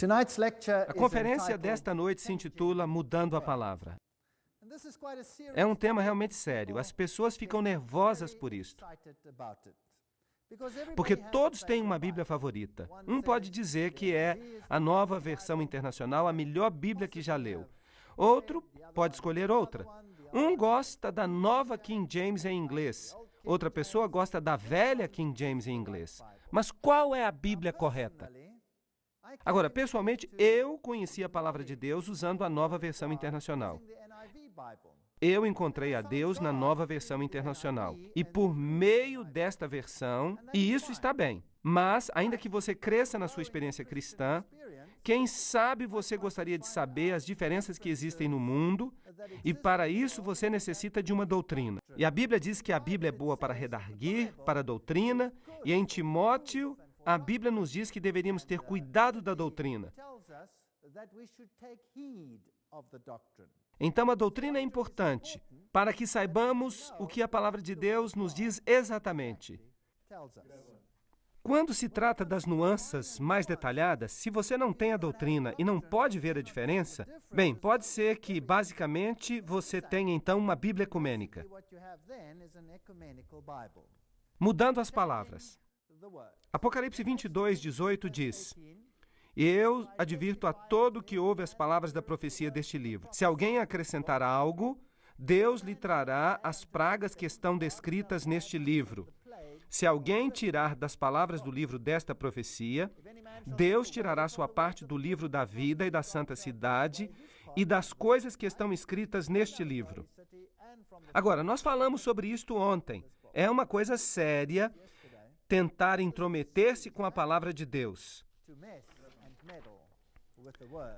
A conferência desta noite se intitula Mudando a Palavra. É um tema realmente sério. As pessoas ficam nervosas por isto. Porque todos têm uma Bíblia favorita. Um pode dizer que é a Nova Versão Internacional, a melhor Bíblia que já leu. Outro pode escolher outra. Um gosta da Nova King James em inglês. Outra pessoa gosta da velha King James em inglês. Mas qual é a Bíblia correta? Agora, pessoalmente, eu conheci a Palavra de Deus usando a Nova Versão Internacional. Eu encontrei a Deus na Nova Versão Internacional. E por meio desta versão, e isso está bem, mas ainda que você cresça na sua experiência cristã, quem sabe você gostaria de saber as diferenças que existem no mundo, e para isso você necessita de uma doutrina. E a Bíblia diz que a Bíblia é boa para redarguir, para a doutrina, e em Timóteo, a Bíblia nos diz que deveríamos ter cuidado da doutrina. Então, a doutrina é importante para que saibamos o que a Palavra de Deus nos diz exatamente. Quando se trata das nuances mais detalhadas, se você não tem a doutrina e não pode ver a diferença, bem, pode ser que, basicamente, você tenha, então, uma Bíblia ecumênica. Mudando as palavras. Apocalipse 22:18 diz: "E eu advirto a todo que ouve as palavras da profecia deste livro. Se alguém acrescentar algo, Deus lhe trará as pragas que estão descritas neste livro. Se alguém tirar das palavras do livro desta profecia, Deus tirará sua parte do livro da vida e da santa cidade e das coisas que estão escritas neste livro." Agora, nós falamos sobre isto ontem. É uma coisa séria tentar intrometer-se com a palavra de Deus.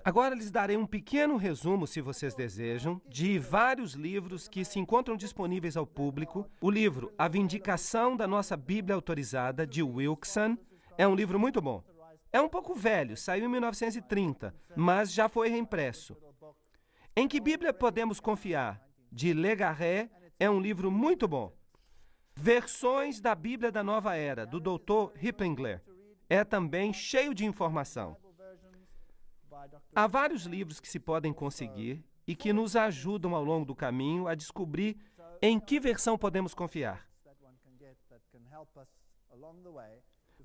Agora lhes darei um pequeno resumo, se vocês desejam, de vários livros que se encontram disponíveis ao público. O livro A Vindicação da Nossa Bíblia Autorizada, de Wilkeson, é um livro muito bom. É um pouco velho, saiu em 1930, mas já foi reimpresso. Em que Bíblia Podemos Confiar, de Legarré, é um livro muito bom. Versões da Bíblia da Nova Era, do Dr. Rippengler, é também cheio de informação. Há vários livros que se podem conseguir e que nos ajudam ao longo do caminho a descobrir em que versão podemos confiar.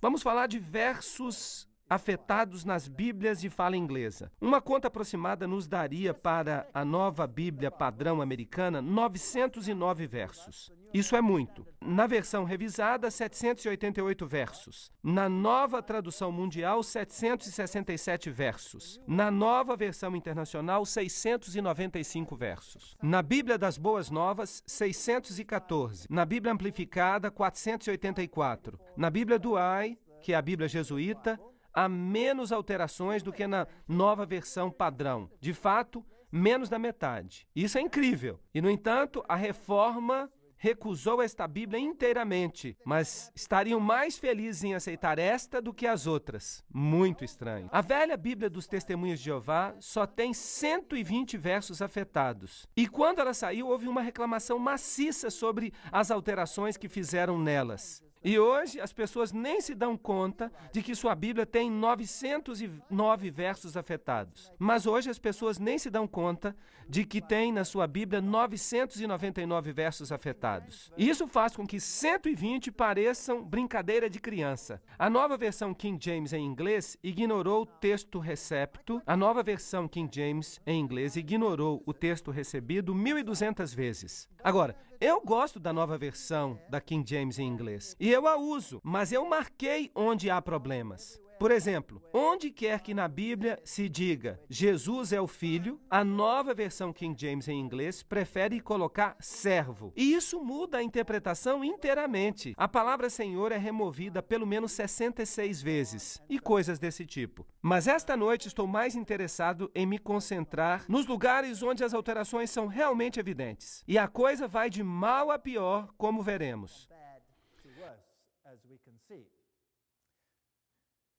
Vamos falar de versos afetados nas Bíblias de fala inglesa. Uma conta aproximada nos daria para a nova Bíblia padrão americana 909 versos. Isso é muito. Na versão revisada, 788 versos. Na nova tradução mundial, 767 versos. Na nova versão internacional, 695 versos. Na Bíblia das Boas Novas, 614. Na Bíblia amplificada, 484. Na Bíblia Douay, que é a Bíblia jesuíta, há menos alterações do que na nova versão padrão. De fato, menos da metade. Isso é incrível. E, no entanto, a Reforma recusou esta Bíblia inteiramente, mas estariam mais felizes em aceitar esta do que as outras. Muito estranho. A velha Bíblia dos Testemunhos de Jeová só tem 120 versos afetados. E quando ela saiu, houve uma reclamação maciça sobre as alterações que fizeram nelas. E hoje as pessoas nem se dão conta de que sua Bíblia tem 909 versos afetados. Mas hoje as pessoas nem se dão conta de que tem na sua Bíblia 999 versos afetados. E isso faz com que 120 pareçam brincadeira de criança. A nova versão King James em inglês ignorou o texto recepto. A nova versão King James em inglês ignorou o texto recebido 1.200 vezes. Agora, eu gosto da nova versão da King James em inglês. E eu a uso, mas eu marquei onde há problemas. Por exemplo, onde quer que na Bíblia se diga Jesus é o Filho, a nova versão King James em inglês prefere colocar servo. E isso muda a interpretação inteiramente. A palavra Senhor é removida pelo menos 66 vezes e coisas desse tipo. Mas esta noite estou mais interessado em me concentrar nos lugares onde as alterações são realmente evidentes. E a coisa vai de mal a pior, como veremos.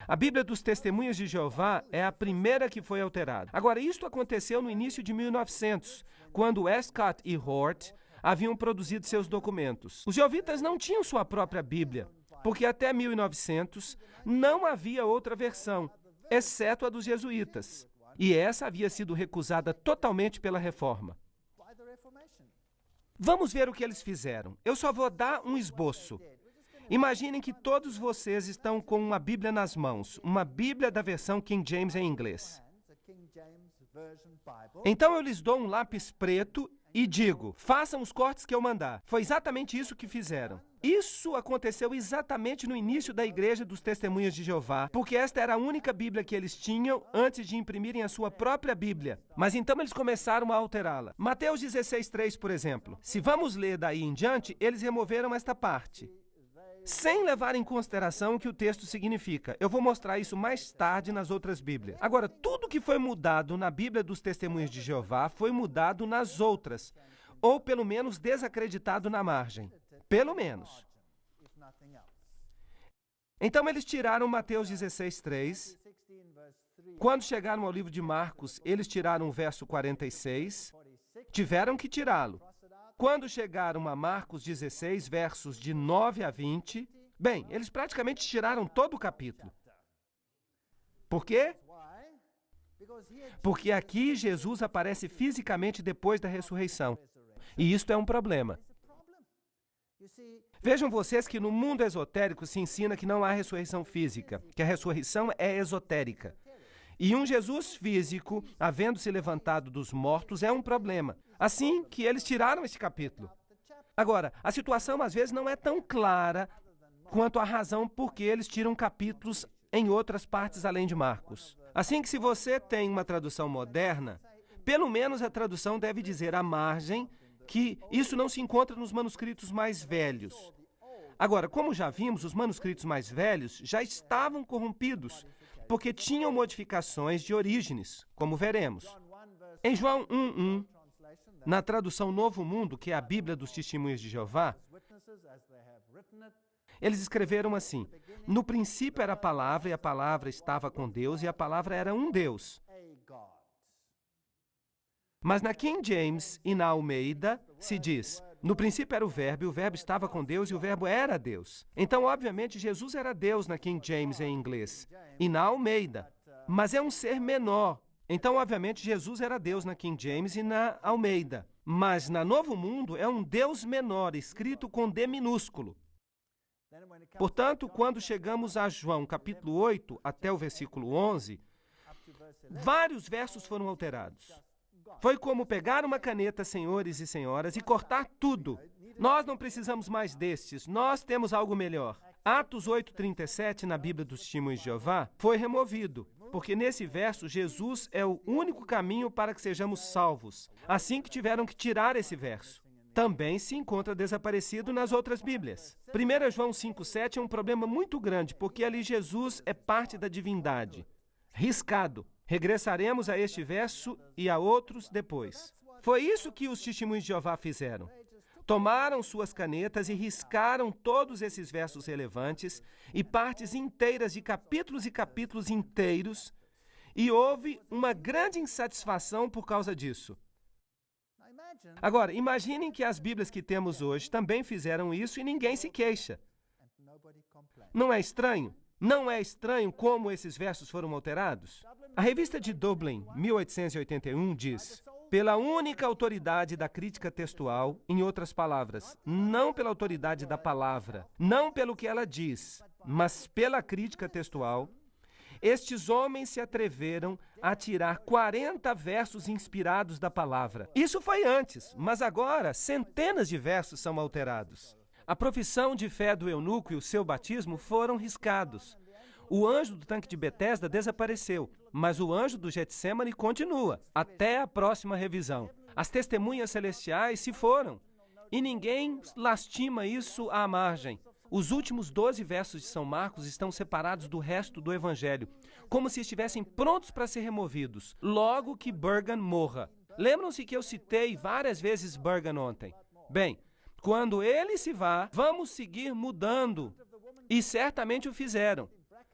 A Bíblia dos Testemunhos de Jeová é a primeira que foi alterada. Agora, isto aconteceu no início de 1900, quando Westcott e Hort haviam produzido seus documentos. Os jeovitas não tinham sua própria Bíblia, porque até 1900 não havia outra versão. exceto a dos jesuítas. E essa havia sido recusada totalmente pela Reforma. Vamos ver o que eles fizeram. Eu só vou dar um esboço. Imaginem que todos vocês estão com uma Bíblia nas mãos, uma Bíblia da versão King James em inglês. Então eu lhes dou um lápis preto e digo, façam os cortes que eu mandar. Foi exatamente isso que fizeram. Isso aconteceu exatamente no início da Igreja dos Testemunhas de Jeová, porque esta era a única Bíblia que eles tinham antes de imprimirem a sua própria Bíblia. Mas então eles começaram a alterá-la. Mateus 16:3, por exemplo. Se vamos ler daí em diante, eles removeram esta parte, sem levar em consideração o que o texto significa. Eu vou mostrar isso mais tarde nas outras Bíblias. Agora, tudo que foi mudado na Bíblia dos Testemunhos de Jeová foi mudado nas outras, ou pelo menos desacreditado na margem. Pelo menos. Então eles tiraram Mateus 16:3. Quando chegaram ao livro de Marcos, eles tiraram o verso 46. Tiveram que tirá-lo. Quando chegaram a Marcos 16, versos de 9 a 20, bem, eles praticamente tiraram todo o capítulo. Por quê? Porque aqui Jesus aparece fisicamente depois da ressurreição. E isto é um problema. Vejam vocês que no mundo esotérico se ensina que não há ressurreição física, que a ressurreição é esotérica. E um Jesus físico, havendo se levantado dos mortos, é um problema. Assim que eles tiraram este capítulo. Agora, a situação às vezes não é tão clara quanto a razão por que eles tiram capítulos em outras partes além de Marcos. Assim que se você tem uma tradução moderna, pelo menos a tradução deve dizer à margem que isso não se encontra nos manuscritos mais velhos. Agora, como já vimos, os manuscritos mais velhos já estavam corrompidos, porque tinham modificações de Orígenes, como veremos. Em João 1:1, na tradução Novo Mundo, que é a Bíblia dos Testemunhos de Jeová, eles escreveram assim: no princípio era a palavra, e a palavra estava com Deus, e a palavra era um Deus. Mas na King James e na Almeida se diz, no princípio era o verbo, e o verbo estava com Deus, e o verbo era Deus. Então, obviamente, Jesus era Deus na King James em inglês, e na Almeida, mas é um ser menor. Então, obviamente, Jesus era Deus na King James e na Almeida, mas na Novo Mundo é um Deus menor, escrito com D minúsculo. Portanto, quando chegamos a João capítulo 8 até o versículo 11, vários versos foram alterados. Foi como pegar uma caneta, senhores e senhoras, e cortar tudo. Nós não precisamos mais destes, nós temos algo melhor. Atos 8:37, na Bíblia dos Testemunhos de Jeová, foi removido, porque nesse verso Jesus é o único caminho para que sejamos salvos. Assim que tiveram que tirar esse verso. Também se encontra desaparecido nas outras Bíblias. 1 João 5:7 é um problema muito grande, porque ali Jesus é parte da divindade. Riscado. Regressaremos a este verso e a outros depois. Foi isso que os Testemunhos de Jeová fizeram. Tomaram suas canetas e riscaram todos esses versos relevantes e partes inteiras de capítulos e capítulos inteiros, e houve uma grande insatisfação por causa disso. Agora, imaginem que as Bíblias que temos hoje também fizeram isso e ninguém se queixa. Não é estranho? Não é estranho como esses versos foram alterados? A revista de Dublin, 1881, diz: pela única autoridade da crítica textual, em outras palavras, não pela autoridade da palavra, não pelo que ela diz, mas pela crítica textual, estes homens se atreveram a tirar 40 versos inspirados da palavra. Isso foi antes, mas agora centenas de versos são alterados. A profissão de fé do eunuco e o seu batismo foram riscados. O anjo do tanque de Betesda desapareceu, mas o anjo do Getsêmani continua, até a próxima revisão. As testemunhas celestiais se foram, e ninguém lastima isso à margem. Os últimos 12 versos de São Marcos estão separados do resto do Evangelho, como se estivessem prontos para ser removidos, logo que Burgon morra. Lembram-se que eu citei várias vezes Burgon ontem? Bem, quando ele se vá, vamos seguir mudando, e certamente o fizeram.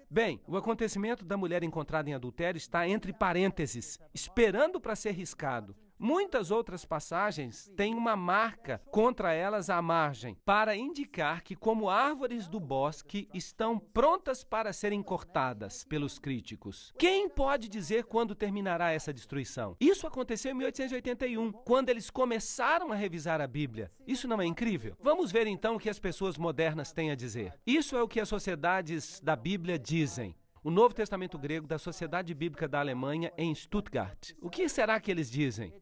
Bem, o acontecimento da mulher encontrada em adultério está entre parênteses, esperando para ser riscado. Muitas outras passagens têm uma marca contra elas à margem, para indicar que, como árvores do bosque, estão prontas para serem cortadas pelos críticos. Quem pode dizer quando terminará essa destruição? Isso aconteceu em 1881, quando eles começaram a revisar a Bíblia. Isso não é incrível? Vamos ver então o que as pessoas modernas têm a dizer. Isso é o que as sociedades da Bíblia dizem. O Novo Testamento Grego da Sociedade Bíblica da Alemanha em Stuttgart. O que será que eles dizem?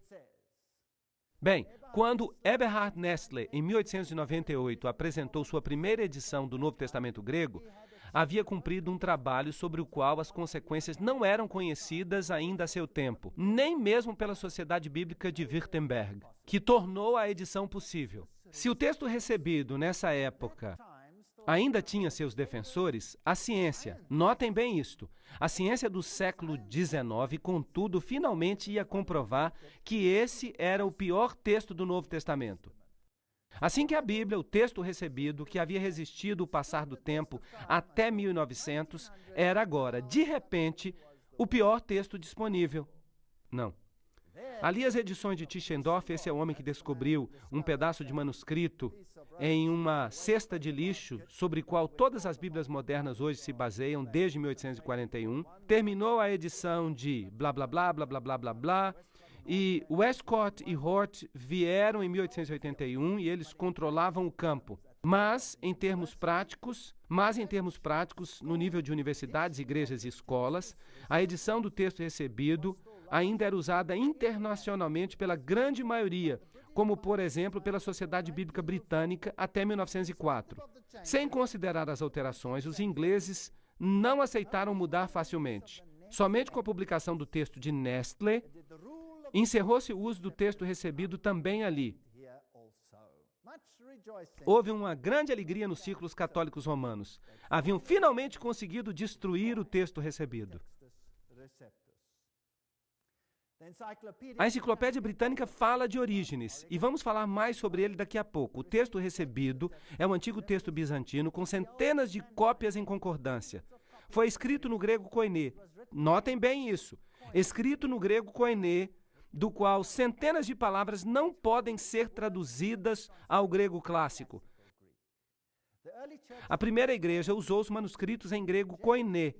Bem, quando Eberhard Nestle, em 1898, apresentou sua primeira edição do Novo Testamento Grego, havia cumprido um trabalho sobre o qual as consequências não eram conhecidas ainda a seu tempo, nem mesmo pela Sociedade Bíblica de Wittenberg, que tornou a edição possível. Se o texto recebido nessa época ainda tinha seus defensores, a ciência, notem bem isto, a ciência do século XIX, contudo, finalmente ia comprovar que esse era o pior texto do Novo Testamento. Assim que a Bíblia, o texto recebido, que havia resistido o passar do tempo até 1900, era agora, de repente, o pior texto disponível. Não. Ali as edições de Tischendorf, esse é o homem que descobriu um pedaço de manuscrito em uma cesta de lixo sobre qual todas as Bíblias modernas hoje se baseiam desde 1841. Terminou a edição de blá, blá, blá, blá, blá, blá, blá, blá. E Westcott e Hort vieram em 1881 e eles controlavam o campo. Mas em termos práticos, no nível de universidades, igrejas e escolas, a edição do texto recebido ainda era usada internacionalmente pela grande maioria, como, por exemplo, pela Sociedade Bíblica Britânica até 1904. Sem considerar as alterações, os ingleses não aceitaram mudar facilmente. Somente com a publicação do texto de Nestle, encerrou-se o uso do texto recebido também ali. Houve uma grande alegria nos círculos católicos romanos. Haviam finalmente conseguido destruir o texto recebido. A Enciclopédia Britânica fala de Orígenes, e vamos falar mais sobre ele daqui a pouco. O texto recebido é um antigo texto bizantino com centenas de cópias em concordância. Foi escrito no grego koiné. Notem bem isso. Escrito no grego koiné, do qual centenas de palavras não podem ser traduzidas ao grego clássico. A primeira igreja usou os manuscritos em grego koiné,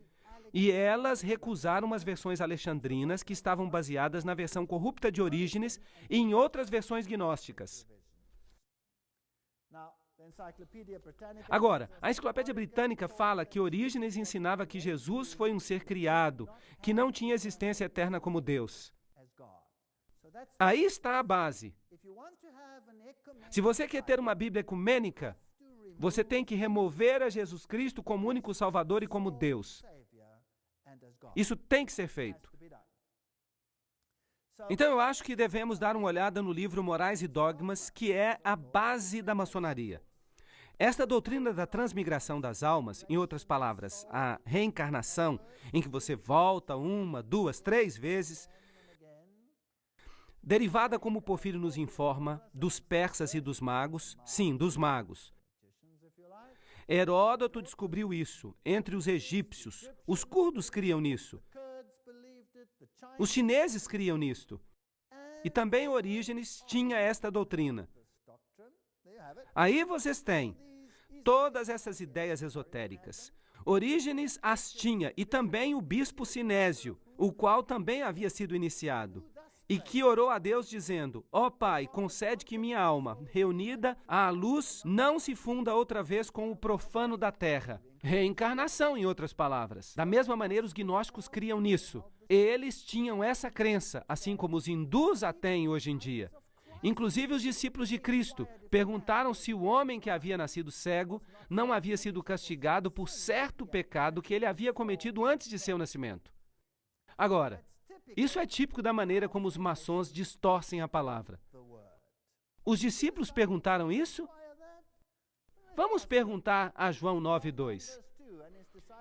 e elas recusaram as versões alexandrinas que estavam baseadas na versão corrupta de Orígenes e em outras versões gnósticas. Agora, a Enciclopédia Britânica fala que Orígenes ensinava que Jesus foi um ser criado, que não tinha existência eterna como Deus. Aí está a base. Se você quer ter uma Bíblia ecumênica, você tem que remover a Jesus Cristo como único Salvador e como Deus. Isso tem que ser feito. Então eu acho que devemos dar uma olhada no livro Morais e Dogmas, que é a base da maçonaria. Esta doutrina da transmigração das almas, em outras palavras, a reencarnação, em que você volta uma, duas, três vezes, derivada, como Porfírio nos informa, dos persas e dos magos, sim, dos magos. Heródoto descobriu isso entre os egípcios. Os curdos criam nisso. Os chineses criam nisto. E também Orígenes tinha esta doutrina. Aí vocês têm todas essas ideias esotéricas. Orígenes as tinha, e também o bispo Sinésio, o qual também havia sido iniciado, e que orou a Deus dizendo: ó Pai, concede que minha alma, reunida à luz, não se funda outra vez com o profano da terra. Reencarnação, em outras palavras. Da mesma maneira, os gnósticos criam nisso. Eles tinham essa crença, assim como os hindus a têm hoje em dia. Inclusive os discípulos de Cristo perguntaram se o homem que havia nascido cego não havia sido castigado por certo pecado que ele havia cometido antes de seu nascimento. Agora, isso é típico da maneira como os maçons distorcem a palavra. Os discípulos perguntaram isso? Vamos perguntar a João 9:2.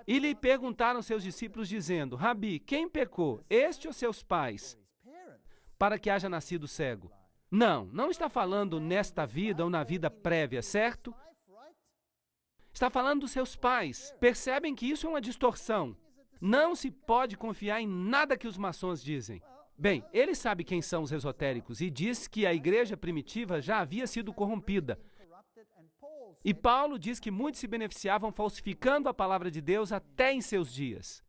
E lhe perguntaram seus discípulos dizendo: Rabi, quem pecou, este ou seus pais, para que haja nascido cego? Não está falando nesta vida ou na vida prévia, certo? Está falando dos seus pais. Percebem que isso é uma distorção. Não se pode confiar em nada que os maçons dizem. Bem, ele sabe quem são os esotéricos e diz que a igreja primitiva já havia sido corrompida. E Paulo diz que muitos se beneficiavam falsificando a palavra de Deus até em seus dias.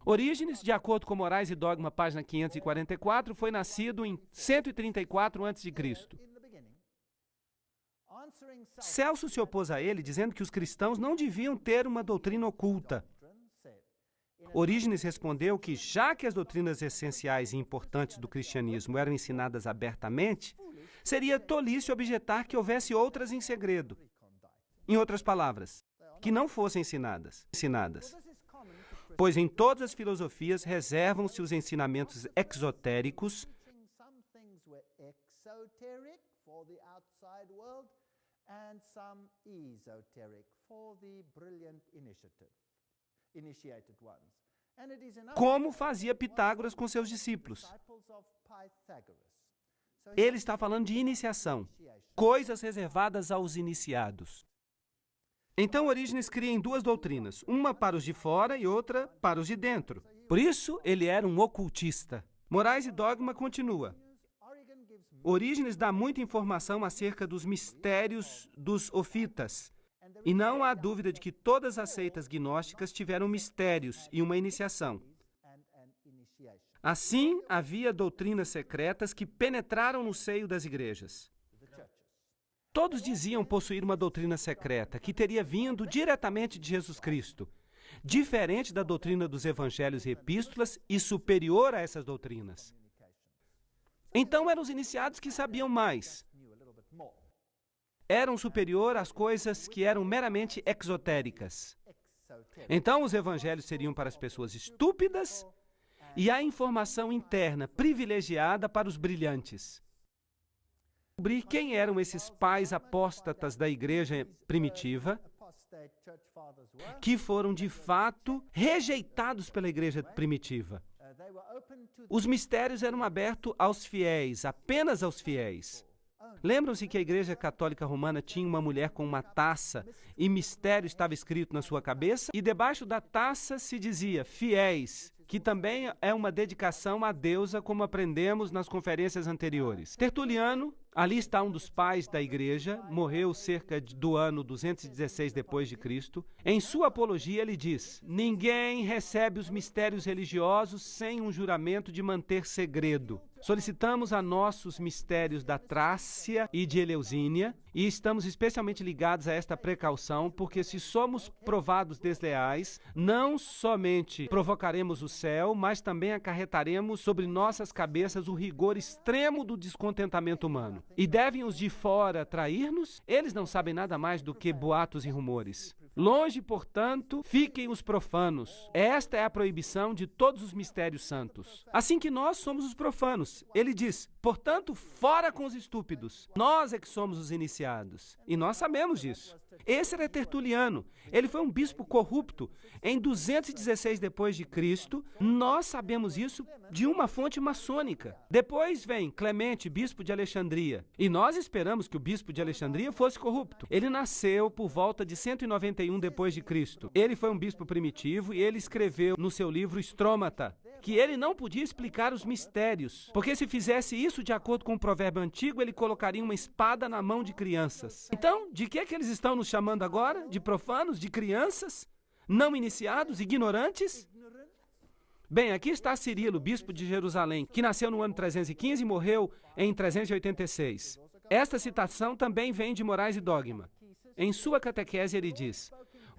Orígenes, de acordo com Morais e Dogma, página 544, foi nascido em 134 a.C. Celso se opôs a ele, dizendo que os cristãos não deviam ter uma doutrina oculta. Orígenes respondeu que, já que as doutrinas essenciais e importantes do cristianismo eram ensinadas abertamente, seria tolice objetar que houvesse outras em segredo. Em outras palavras, que não fossem ensinadas. Pois em todas as filosofias reservam-se os ensinamentos exotéricos como fazia Pitágoras com seus discípulos. Ele está falando de iniciação, coisas reservadas aos iniciados. Então, Orígenes cria em duas doutrinas, uma para os de fora e outra para os de dentro. Por isso, ele era um ocultista. Morais e Dogma continua. Orígenes dá muita informação acerca dos mistérios dos ofitas. E não há dúvida de que todas as seitas gnósticas tiveram mistérios e uma iniciação. Assim, havia doutrinas secretas que penetraram no seio das igrejas. Todos diziam possuir uma doutrina secreta que teria vindo diretamente de Jesus Cristo, diferente da doutrina dos evangelhos e epístolas e superior a essas doutrinas. Então eram os iniciados que sabiam mais. Eram superior às coisas que eram meramente exotéricas. Então os evangelhos seriam para as pessoas estúpidas e a informação interna privilegiada para os brilhantes. Descobrir quem eram esses pais apóstatas da igreja primitiva, que foram de fato rejeitados pela igreja primitiva. Os mistérios eram abertos aos fiéis, apenas aos fiéis. Lembram-se que a Igreja Católica Romana tinha uma mulher com uma taça e mistério estava escrito na sua cabeça? E debaixo da taça se dizia fiéis, que também é uma dedicação à deusa, como aprendemos nas conferências anteriores. Tertuliano, ali está um dos pais da igreja, morreu cerca do ano 216 depois de Cristo. Em sua apologia ele diz: ninguém recebe os mistérios religiosos sem um juramento de manter segredo. Solicitamos a nossos mistérios da Trácia e de Eleusínia e estamos especialmente ligados a esta precaução, porque se somos provados desleais, não somente provocaremos o céu, mas também acarretaremos sobre nossas cabeças o rigor extremo do descontentamento humano. E devem os de fora trair-nos? Eles não sabem nada mais do que boatos e rumores. Longe, portanto, fiquem os profanos. Esta é a proibição de todos os mistérios santos. Assim que nós somos os profanos. Ele diz, portanto, fora com os estúpidos. Nós é que somos os iniciados. E nós sabemos disso. Esse era Tertuliano. Ele foi um bispo corrupto. Em 216 depois de Cristo, nós sabemos isso de uma fonte maçônica. Depois vem Clemente, bispo de Alexandria. E nós esperamos que o bispo de Alexandria fosse corrupto. Ele nasceu por volta de 191 depois de Cristo. Ele foi um bispo primitivo e ele escreveu no seu livro Stromata que ele não podia explicar os mistérios, porque se fizesse isso de acordo com o provérbio antigo, ele colocaria uma espada na mão de crianças. Então, de que eles estão nos chamando agora? De profanos? De crianças? Não iniciados? Ignorantes? Bem, aqui está Cirilo, bispo de Jerusalém, que nasceu no ano 315 e morreu em 386. Esta citação também vem de Morais e Dogma. Em sua catequese ele diz: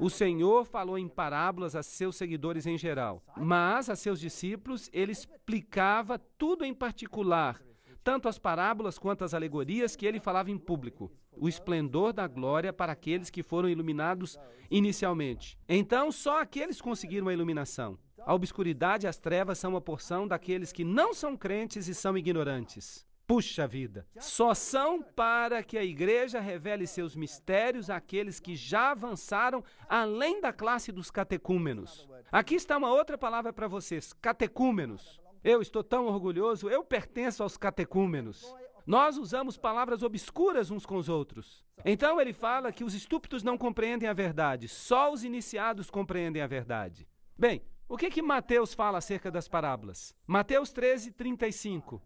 o Senhor falou em parábolas a seus seguidores em geral, mas a seus discípulos ele explicava tudo em particular, tanto as parábolas quanto as alegorias que ele falava em público. O esplendor da glória para aqueles que foram iluminados inicialmente. Então, só aqueles conseguiram a iluminação. A obscuridade e as trevas são uma porção daqueles que não são crentes e são ignorantes. Puxa vida! Só são para que a igreja revele seus mistérios àqueles que já avançaram além da classe dos catecúmenos. Aqui está uma outra palavra para vocês, catecúmenos. Eu estou tão orgulhoso, eu pertenço aos catecúmenos. Nós usamos palavras obscuras uns com os outros. Então ele fala que os estúpidos não compreendem a verdade, só os iniciados compreendem a verdade. Bem, O que Mateus fala acerca das parábolas? Mateus 13:35.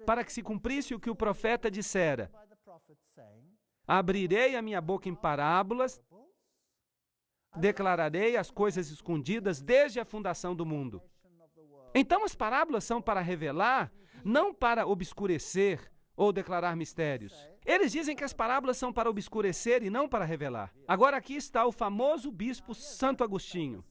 Para que se cumprisse o que o profeta dissera: abrirei a minha boca em parábolas, declararei as coisas escondidas desde a fundação do mundo. Então as parábolas são para revelar, não para obscurecer ou declarar mistérios. Eles dizem que as parábolas são para obscurecer e não para revelar. Agora aqui está o famoso bispo Santo Agostinho.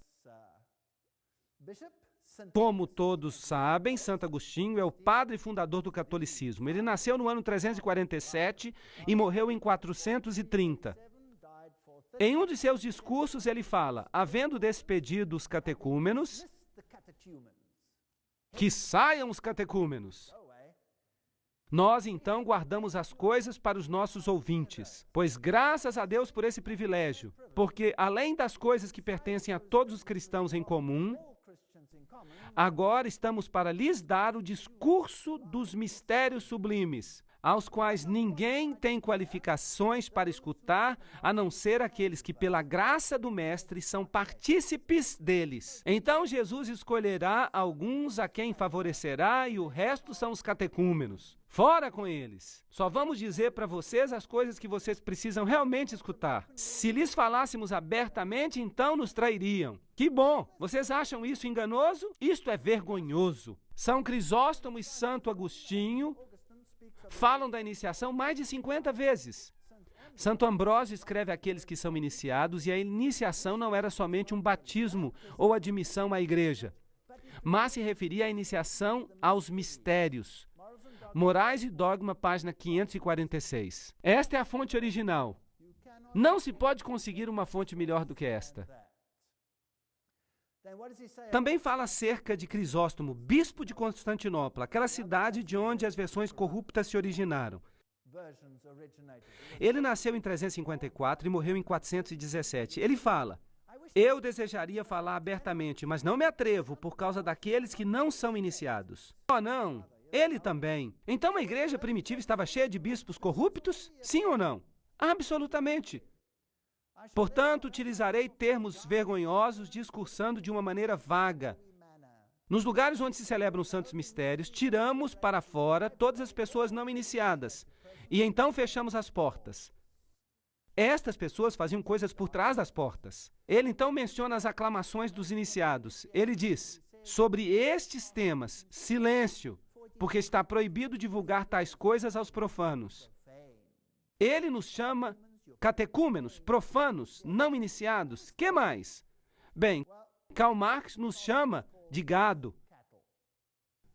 Como todos sabem, Santo Agostinho é o padre fundador do catolicismo. Ele nasceu no ano 347 e morreu em 430. Em um de seus discursos ele fala: havendo despedido os catecúmenos, que saiam os catecúmenos. Nós, então, guardamos as coisas para os nossos ouvintes, pois graças a Deus por esse privilégio, porque além das coisas que pertencem a todos os cristãos em comum, agora estamos para lhes dar o discurso dos mistérios sublimes, aos quais ninguém tem qualificações para escutar, a não ser aqueles que, pela graça do Mestre, são partícipes deles. Então Jesus escolherá alguns a quem favorecerá, e o resto são os catecúmenos. Fora com eles! Só vamos dizer para vocês as coisas que vocês precisam realmente escutar. Se lhes falássemos abertamente, então nos trairiam. Que bom! Vocês acham isso enganoso? Isto é vergonhoso. São Crisóstomo e Santo Agostinho falam da iniciação mais de 50 vezes. Santo Ambrósio escreve àqueles que são iniciados, e a iniciação não era somente um batismo ou admissão à igreja, mas se referia à iniciação aos mistérios. Morais e Dogma, página 546. Esta é a fonte original. Não se pode conseguir uma fonte melhor do que esta. Também fala acerca de Crisóstomo, bispo de Constantinopla, aquela cidade de onde as versões corruptas se originaram. Ele nasceu em 354 e morreu em 417. Ele fala: eu desejaria falar abertamente, mas não me atrevo por causa daqueles que não são iniciados. Oh, não! Ele também. Então a igreja primitiva estava cheia de bispos corruptos? Sim ou não? Absolutamente. Portanto, utilizarei termos vergonhosos, discursando de uma maneira vaga. Nos lugares onde se celebram os santos mistérios, tiramos para fora todas as pessoas não iniciadas, e então fechamos as portas. Estas pessoas faziam coisas por trás das portas. Ele então menciona as aclamações dos iniciados. Ele diz: sobre estes temas, silêncio, porque está proibido divulgar tais coisas aos profanos. Ele nos chama catecúmenos, profanos, não iniciados. Que mais? Bem, Karl Marx nos chama de gado.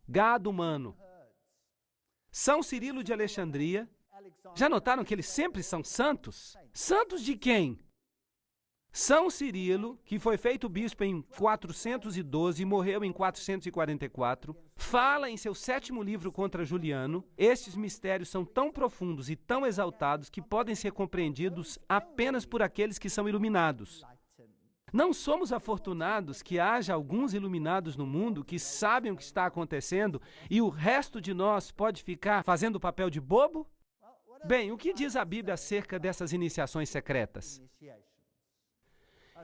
Gado humano. São Cirilo de Alexandria. Já notaram que eles sempre são santos? Santos de quem? São Cirilo, que foi feito bispo em 412 e morreu em 444, fala em seu 7º livro contra Juliano: estes mistérios são tão profundos e tão exaltados que podem ser compreendidos apenas por aqueles que são iluminados. Não somos afortunados que haja alguns iluminados no mundo que sabem o que está acontecendo e o resto de nós pode ficar fazendo o papel de bobo? Bem, o que diz a Bíblia acerca dessas iniciações secretas?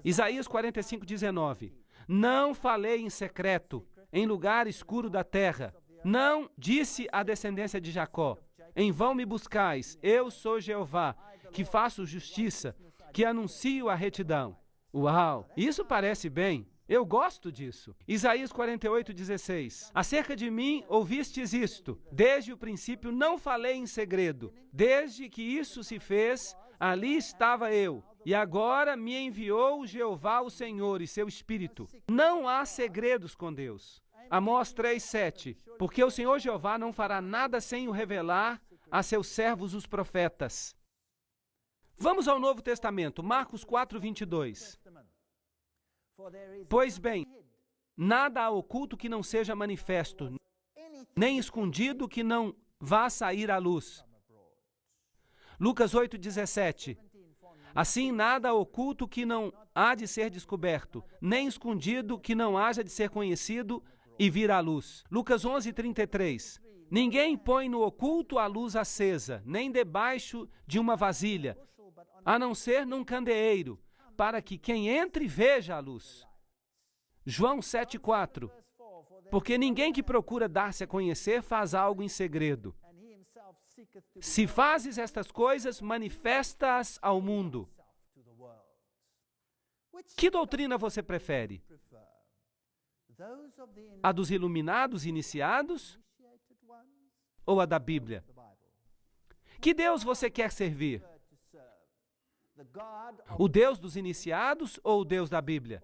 Isaías 45:19. Não falei em secreto, em lugar escuro da terra. Não disse à descendência de Jacó: em vão me buscais, eu sou Jeová, que faço justiça, que anuncio a retidão. Uau, isso parece bem. Eu gosto disso. Isaías 48:16. Acerca de mim ouvistes isto. Desde o princípio não falei em segredo. Desde que isso se fez, ali estava eu. E agora me enviou Jeová o Senhor e seu Espírito. Não há segredos com Deus. Amós 3:7. Porque o Senhor Jeová não fará nada sem o revelar a seus servos os profetas. Vamos ao Novo Testamento, Marcos 4:22. Pois bem, nada há oculto que não seja manifesto, nem escondido que não vá sair à luz. Lucas 8:17. Assim, nada há oculto que não há de ser descoberto, nem escondido que não haja de ser conhecido e vir à luz. Lucas 11:33. Ninguém põe no oculto a luz acesa, nem debaixo de uma vasilha, a não ser num candeeiro, para que quem entre veja a luz. João 7,4. Porque ninguém que procura dar-se a conhecer faz algo em segredo. Se fazes estas coisas, manifesta-as ao mundo. Que doutrina você prefere? A dos iluminados iniciados ou a da Bíblia? Que Deus você quer servir? O Deus dos iniciados ou o Deus da Bíblia?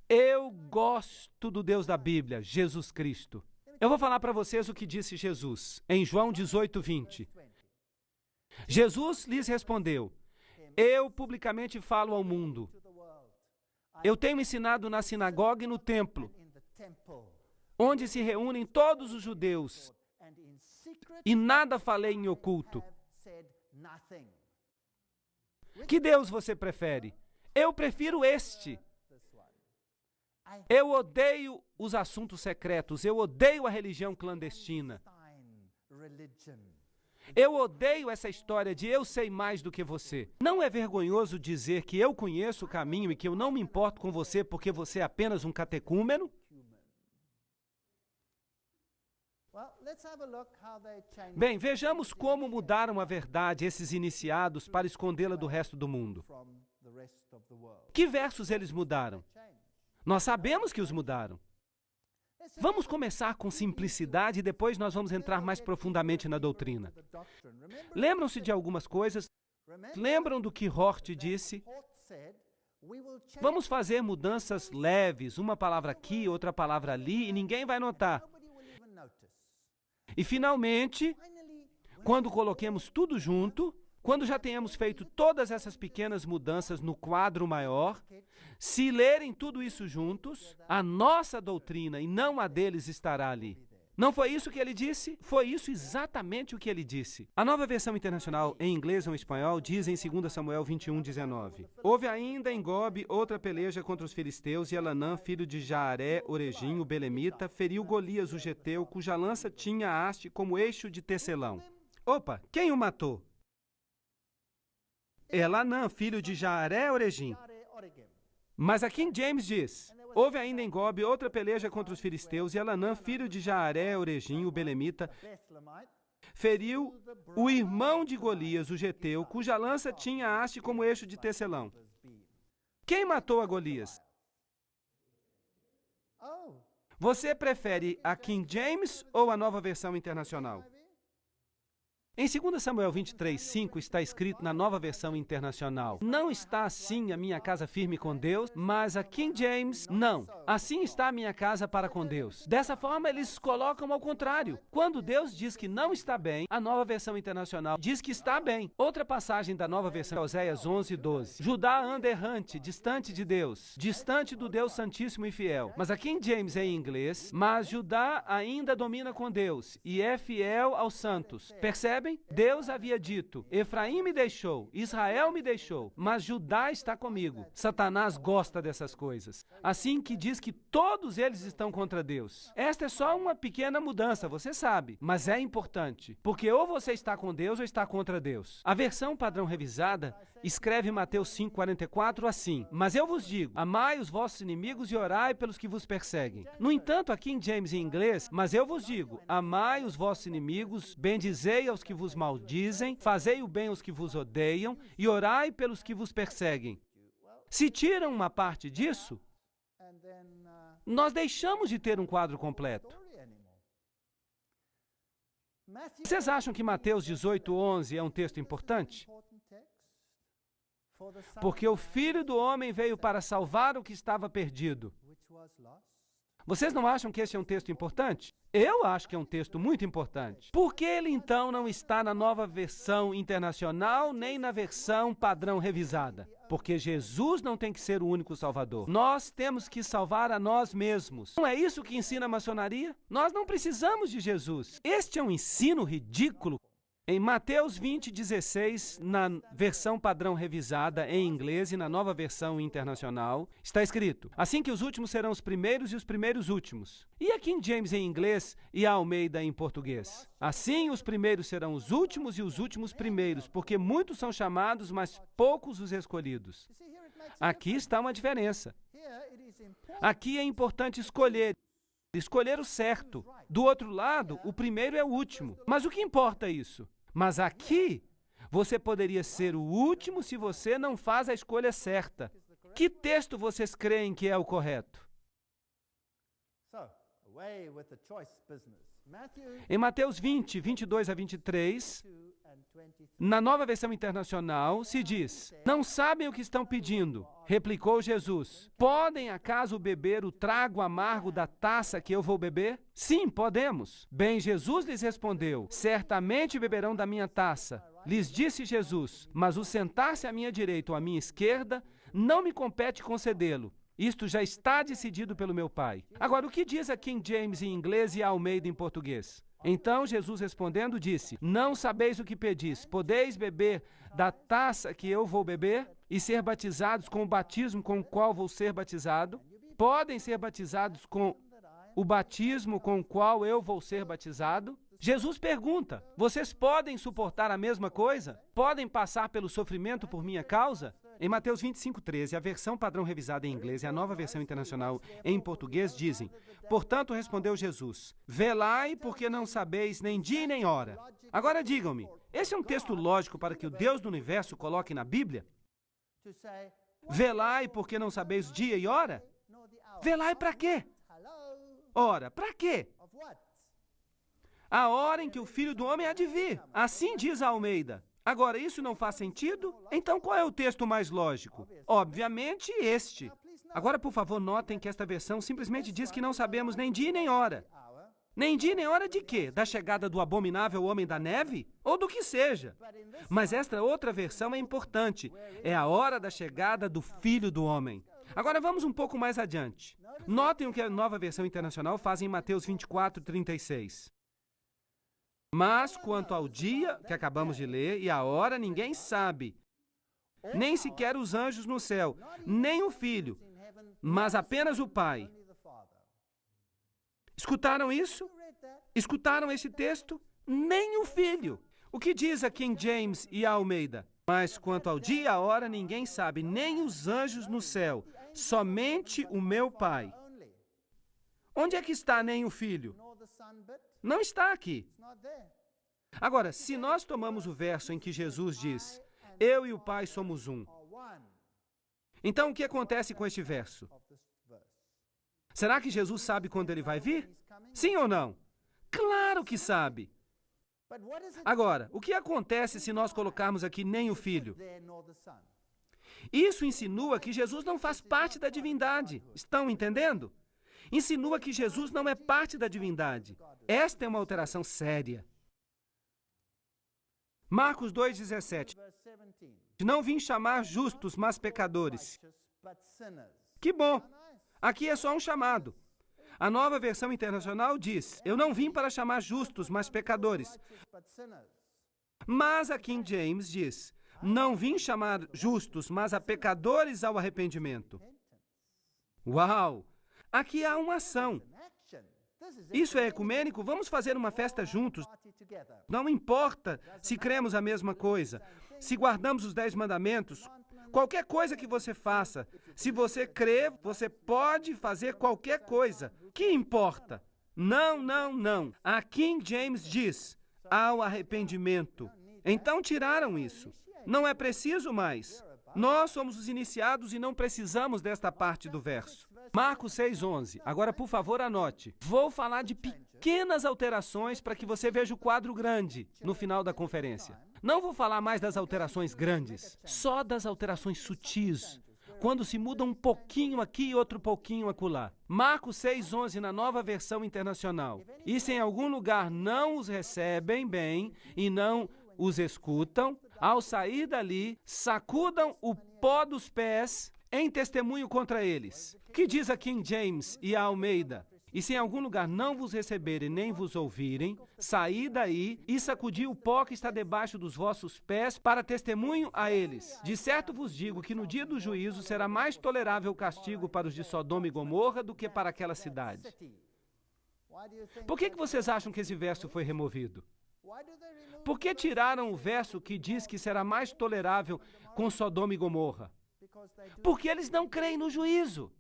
Eu gosto do Deus da Bíblia, Jesus Cristo. Eu vou falar para vocês o que disse Jesus, em João 18:20. Jesus lhes respondeu: eu publicamente falo ao mundo. Eu tenho ensinado na sinagoga e no templo, onde se reúnem todos os judeus, e nada falei em oculto. Que Deus você prefere? Eu prefiro este. Eu odeio os assuntos secretos, eu odeio a religião clandestina. Eu odeio essa história de eu sei mais do que você. Não é vergonhoso dizer que eu conheço o caminho e que eu não me importo com você porque você é apenas um catecúmeno? Bem, vejamos como mudaram a verdade esses iniciados para escondê-la do resto do mundo. Que versos eles mudaram? Nós sabemos que os mudaram. Vamos começar com simplicidade e depois nós vamos entrar mais profundamente na doutrina. Lembram-se de algumas coisas? Lembram do que Hort disse? Vamos fazer mudanças leves, uma palavra aqui, outra palavra ali, e ninguém vai notar. E finalmente, quando coloquemos tudo junto, quando já tenhamos feito todas essas pequenas mudanças no quadro maior, se lerem tudo isso juntos, a nossa doutrina e não a deles estará ali. Não foi isso que ele disse? Foi isso exatamente o que ele disse. A Nova Versão Internacional, em inglês ou em espanhol, diz em 2 Samuel 21:19. Houve ainda em Gobe outra peleja contra os filisteus, e Elanã, filho de Jaaré, Oregim, o belemita, feriu Golias, o geteu, cuja lança tinha haste como eixo de tecelão. Opa, quem o matou? Elanã, filho de Jaaré, Oregim. Mas a King James diz: houve ainda em Gobe outra peleja contra os filisteus, e Elanã, filho de Jaaré, Oregim, o belemita, feriu o irmão de Golias, o geteu, cuja lança tinha haste como eixo de tecelão. Quem matou a Golias? Você prefere a King James ou a Nova Versão Internacional? Em 2 Samuel 23:5 está escrito na Nova Versão Internacional: não está assim a minha casa firme com Deus, mas a King James, não. Assim está a minha casa para com Deus. Dessa forma, eles colocam ao contrário. Quando Deus diz que não está bem, a Nova Versão Internacional diz que está bem. Outra passagem da Nova Versão é Oséias 11:12. Judá anda errante, distante de Deus, distante do Deus Santíssimo e Fiel. Mas a King James é em inglês, mas Judá ainda domina com Deus e é fiel aos santos. Percebem? Deus havia dito: Efraim me deixou, Israel me deixou, mas Judá está comigo. Satanás gosta dessas coisas. Assim que diz que todos eles estão contra Deus. Esta é só uma pequena mudança, você sabe, mas é importante, porque ou você está com Deus ou está contra Deus. A versão padrão revisada escreve Mateus 5:44 assim: mas eu vos digo, amai os vossos inimigos e orai pelos que vos perseguem. No entanto, a King James em inglês: mas eu vos digo, amai os vossos inimigos, bendizei aos que vos maldizem, fazei o bem aos que vos odeiam e orai pelos que vos perseguem. Se tiram uma parte disso, nós deixamos de ter um quadro completo. Vocês acham que Mateus 18:11 é um texto importante? Porque o Filho do Homem veio para salvar o que estava perdido. Vocês não acham que esse é um texto importante? Eu acho que é um texto muito importante. Por que ele, então, não está na Nova Versão Internacional nem na versão padrão revisada? Porque Jesus não tem que ser o único salvador. Nós temos que salvar a nós mesmos. Não é isso que ensina a maçonaria? Nós não precisamos de Jesus. Este é um ensino ridículo. Em Mateus 20:16, na versão padrão revisada em inglês e na Nova Versão Internacional, está escrito: assim que os últimos serão os primeiros e os primeiros últimos. E a King James em inglês e a Almeida em português: assim os primeiros serão os últimos e os últimos primeiros, porque muitos são chamados, mas poucos os escolhidos. Aqui está uma diferença. Aqui é importante escolher o certo. Do outro lado, o primeiro é o último. Mas o que importa isso? Mas aqui, você poderia ser o último se você não faz a escolha certa. Que texto vocês creem que é o correto? Em Mateus 20, 22 a 23, na Nova Versão Internacional, se diz: "Não sabem o que estão pedindo", replicou Jesus. "Podem acaso beber o trago amargo da taça que eu vou beber?" "Sim, podemos." Bem, Jesus lhes respondeu: "Certamente beberão da minha taça." Lhes disse Jesus: "Mas o sentar-se à minha direita ou à minha esquerda, não me compete concedê-lo. Isto já está decidido pelo meu Pai." Agora, o que diz a King James em inglês e a Almeida em português? Então Jesus respondendo disse: "Não sabeis o que pedis. Podeis beber da taça que eu vou beber e ser batizados com o batismo com o qual vou ser batizado? Podem ser batizados com o batismo com o qual eu vou ser batizado?" Jesus pergunta: "Vocês podem suportar a mesma coisa? Podem passar pelo sofrimento por minha causa?" Em Mateus 25:13, a versão padrão revisada em inglês e a Nova Versão Internacional em português dizem: "Portanto, respondeu Jesus: Velai, porque não sabeis nem dia nem hora." Agora digam-me, esse é um texto lógico para que o Deus do universo coloque na Bíblia? Velai, porque não sabeis dia e hora? Velai para quê? Ora, para quê? A hora em que o Filho do Homem há de vir. Assim diz a Almeida. Agora, isso não faz sentido? Então, qual é o texto mais lógico? Obviamente, este. Agora, por favor, notem que esta versão simplesmente diz que não sabemos nem dia nem hora. Nem dia nem hora de quê? Da chegada do abominável homem da neve? Ou do que seja. Mas esta outra versão é importante. É a hora da chegada do Filho do Homem. Agora, vamos um pouco mais adiante. Notem o que a Nova Versão Internacional faz em Mateus 24:36. "Mas quanto ao dia que acabamos de ler e a hora, ninguém sabe, nem sequer os anjos no céu, nem o Filho, mas apenas o Pai." Escutaram isso? Escutaram esse texto? Nem o Filho. O que diz a King James e a Almeida? "Mas quanto ao dia e a hora, ninguém sabe, nem os anjos no céu, somente o meu Pai." Onde é que está nem o Filho? Não está aqui. Agora, se nós tomamos o verso em que Jesus diz: "Eu e o Pai somos um", então o que acontece com este verso? Será que Jesus sabe quando ele vai vir? Sim ou não? Claro que sabe. Agora, o que acontece se nós colocarmos aqui nem o Filho? Isso insinua que Jesus não faz parte da divindade. Estão entendendo? Insinua que Jesus não é parte da divindade. Esta é uma alteração séria. Marcos 2:17. "Não vim chamar justos, mas pecadores." Que bom! Aqui é só um chamado. A Nova Versão Internacional diz: "Eu não vim para chamar justos, mas pecadores." Mas a King James diz: "Não vim chamar justos, mas a pecadores ao arrependimento." Uau! Aqui há uma ação. Isso é ecumênico? Vamos fazer uma festa juntos. Não importa se cremos a mesma coisa, se guardamos os 10 mandamentos, qualquer coisa que você faça. Se você crê, você pode fazer qualquer coisa. Que importa? Não, não, não. A King James diz: "ao arrependimento." Então tiraram isso. Não é preciso mais. Nós somos os iniciados e não precisamos desta parte do verso. Marcos 6:11. Agora, por favor, anote. Vou falar de pequenas alterações para que você veja o quadro grande no final da conferência. Não vou falar mais das alterações grandes, só das alterações sutis, quando se muda um pouquinho aqui e outro pouquinho acolá. Marcos 6:11 na Nova Versão Internacional. "E se em algum lugar não os recebem bem e não os escutam, ao sair dali, sacudam o pó dos pés em testemunho contra eles." Que diz a King James e a Almeida? "E se em algum lugar não vos receberem nem vos ouvirem, saí daí e sacudi o pó que está debaixo dos vossos pés para testemunho a eles. De certo vos digo que no dia do juízo será mais tolerável o castigo para os de Sodoma e Gomorra do que para aquela cidade." Por que vocês acham que esse verso foi removido? Por que tiraram o verso que diz que será mais tolerável com Sodoma e Gomorra? Porque eles não creem no juízo.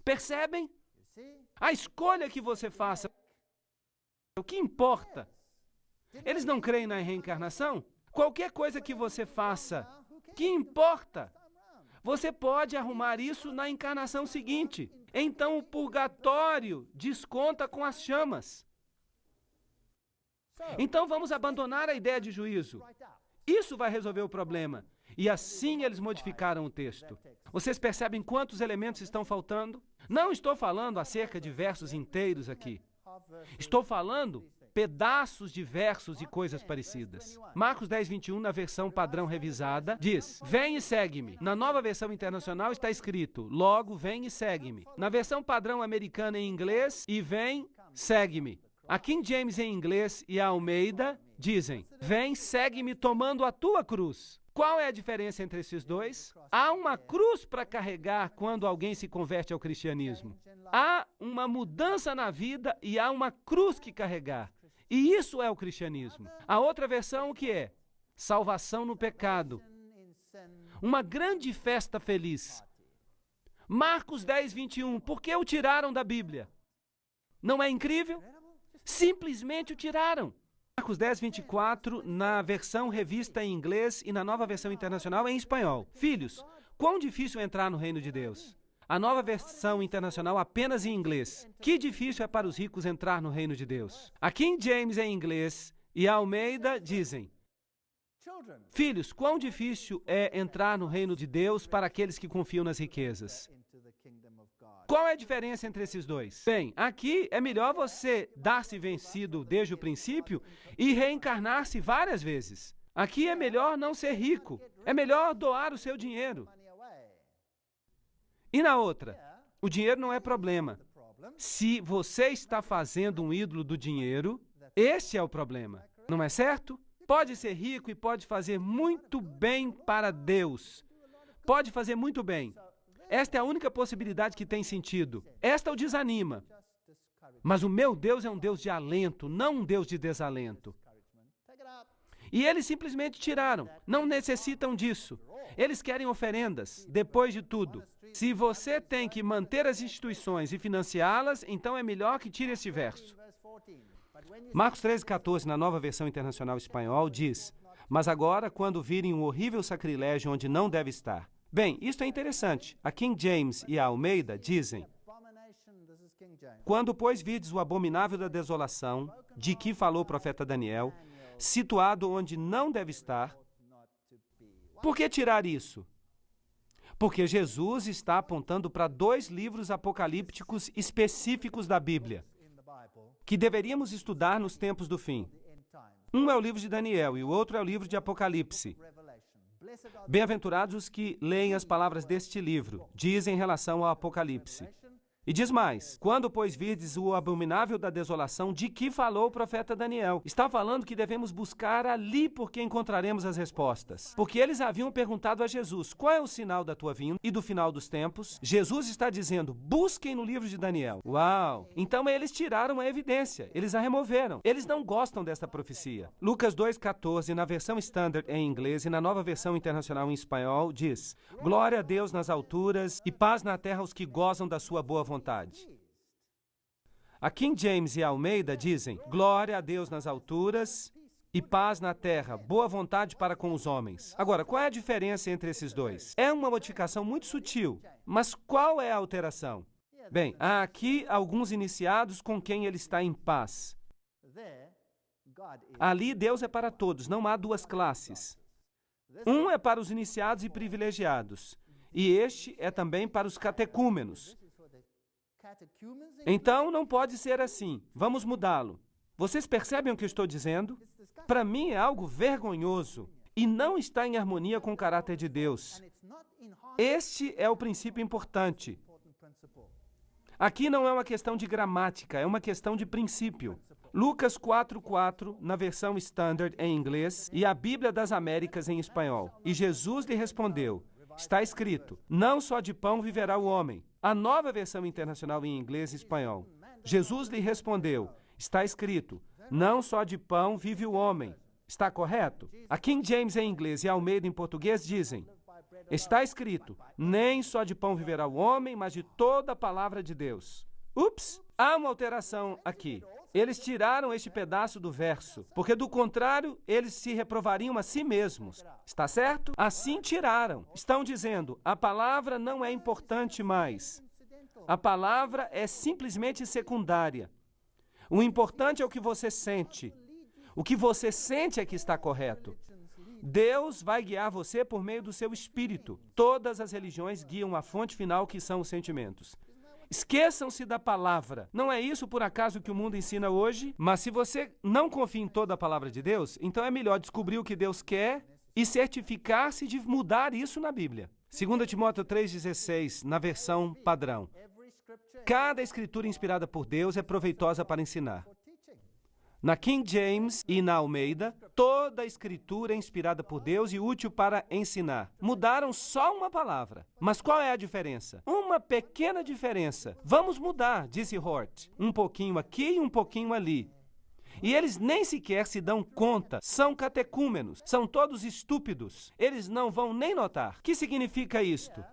Percebem? A escolha que você faça, o que importa? Eles não creem na reencarnação? Qualquer coisa que você faça, que importa? Você pode arrumar isso na encarnação seguinte. Então o purgatório desconta com as chamas. Então vamos abandonar a ideia de juízo. Isso vai resolver o problema. E assim eles modificaram o texto. Vocês percebem quantos elementos estão faltando? Não estou falando acerca de versos inteiros aqui. Estou falando pedaços de versos e coisas parecidas. Marcos 10, 21, na versão padrão revisada, diz: vem e segue-me. Na nova versão internacional está escrito: logo, vem e segue-me. Na versão padrão americana em inglês, e vem, segue-me. A King James em inglês e a Almeida dizem: vem, segue-me tomando a tua cruz. Qual é a diferença entre esses dois? Há uma cruz para carregar quando alguém se converte ao cristianismo. Há uma mudança na vida e há uma cruz que carregar. E isso é o cristianismo. A outra versão, o que é? Salvação no pecado. Uma grande festa feliz. Marcos 10, 21. Por que o tiraram da Bíblia? Não é incrível? Simplesmente o tiraram. Marcos 10, 24, na versão revista em inglês e na nova versão internacional em espanhol. Filhos, quão difícil é entrar no reino de Deus? A nova versão internacional apenas em inglês. Que difícil é para os ricos entrar no reino de Deus. A King James em inglês e a Almeida dizem: filhos, quão difícil é entrar no reino de Deus para aqueles que confiam nas riquezas. Qual é a diferença entre esses dois? Bem, aqui é melhor você dar-se vencido desde o princípio e reencarnar-se várias vezes. Aqui é melhor não ser rico. É melhor doar o seu dinheiro. E na outra, o dinheiro não é problema. Se você está fazendo um ídolo do dinheiro, esse é o problema. Não é certo? Pode ser rico e pode fazer muito bem para Deus. Pode fazer muito bem. Esta é a única possibilidade que tem sentido. Esta o desanima. Mas o meu Deus é um Deus de alento, não um Deus de desalento. E eles simplesmente tiraram. Não necessitam disso. Eles querem oferendas, depois de tudo. Se você tem que manter as instituições e financiá-las, então é melhor que tire esse verso. Marcos 13, 14, na nova versão internacional espanhol, diz: mas agora, quando virem um horrível sacrilégio onde não deve estar. Bem, isto é interessante. A King James e a Almeida dizem: quando, pois, virdes o abominável da desolação, de que falou o profeta Daniel, situado onde não deve estar, por que tirar isso? Porque Jesus está apontando para 2 livros apocalípticos específicos da Bíblia, que deveríamos estudar nos tempos do fim. Um é o livro de Daniel e o outro é o livro de Apocalipse. Bem-aventurados os que leem as palavras deste livro, diz em relação ao Apocalipse. E diz mais: quando, pois, virdes o abominável da desolação, de que falou o profeta Daniel? Está falando que devemos buscar ali porque encontraremos as respostas. Porque eles haviam perguntado a Jesus: qual é o sinal da tua vinda e do final dos tempos? Jesus está dizendo: busquem no livro de Daniel. Uau! Então eles tiraram a evidência, eles a removeram. Eles não gostam desta profecia. Lucas 2,14, na versão standard em inglês e na nova versão internacional em espanhol, diz: glória a Deus nas alturas e paz na terra aos que gozam da sua boa vontade. A King James e a Almeida dizem: glória a Deus nas alturas e paz na terra, boa vontade para com os homens. Agora, qual é a diferença entre esses dois? É uma modificação muito sutil, mas qual é a alteração? Bem, há aqui alguns iniciados com quem ele está em paz. Ali Deus é para todos, não há 2 classes. Um é para os iniciados e privilegiados, e este é também para os catecúmenos. Então, não pode ser assim. Vamos mudá-lo. Vocês percebem o que eu estou dizendo? Para mim é algo vergonhoso e não está em harmonia com o caráter de Deus. Este é o princípio importante. Aqui não é uma questão de gramática, é uma questão de princípio. Lucas 4:4, na versão standard em inglês, e a Bíblia das Américas em espanhol. E Jesus lhe respondeu: está escrito, não só de pão viverá o homem. A nova versão internacional em inglês e espanhol. Jesus lhe respondeu: está escrito, não só de pão vive o homem. Está correto? A King James em inglês e a Almeida em português dizem: Está escrito, nem só de pão viverá o homem, mas de toda a palavra de Deus. Ups, há uma alteração aqui. Eles tiraram este pedaço do verso, porque do contrário, eles se reprovariam a si mesmos. Está certo? Assim tiraram. Estão dizendo, a palavra não é importante mais. A palavra é simplesmente secundária. O importante é o que você sente. O que você sente é que está correto. Deus vai guiar você por meio do seu espírito. Todas as religiões guiam a fonte final, que são os sentimentos. Esqueçam-se da palavra. Não é isso, por acaso, que o mundo ensina hoje? Mas se você não confia em toda a palavra de Deus, então é melhor descobrir o que Deus quer e certificar-se de mudar isso na Bíblia. 2 Timóteo 3,16, na versão padrão. Cada escritura inspirada por Deus é proveitosa para ensinar. Na King James e na Almeida, toda a escritura é inspirada por Deus e útil para ensinar. Mudaram só uma palavra. Mas qual é a diferença? Uma pequena diferença. Vamos mudar, disse Hort. Um pouquinho aqui e um pouquinho ali. E eles nem sequer se dão conta. São catecúmenos. São todos estúpidos. Eles não vão nem notar. O que significa isto?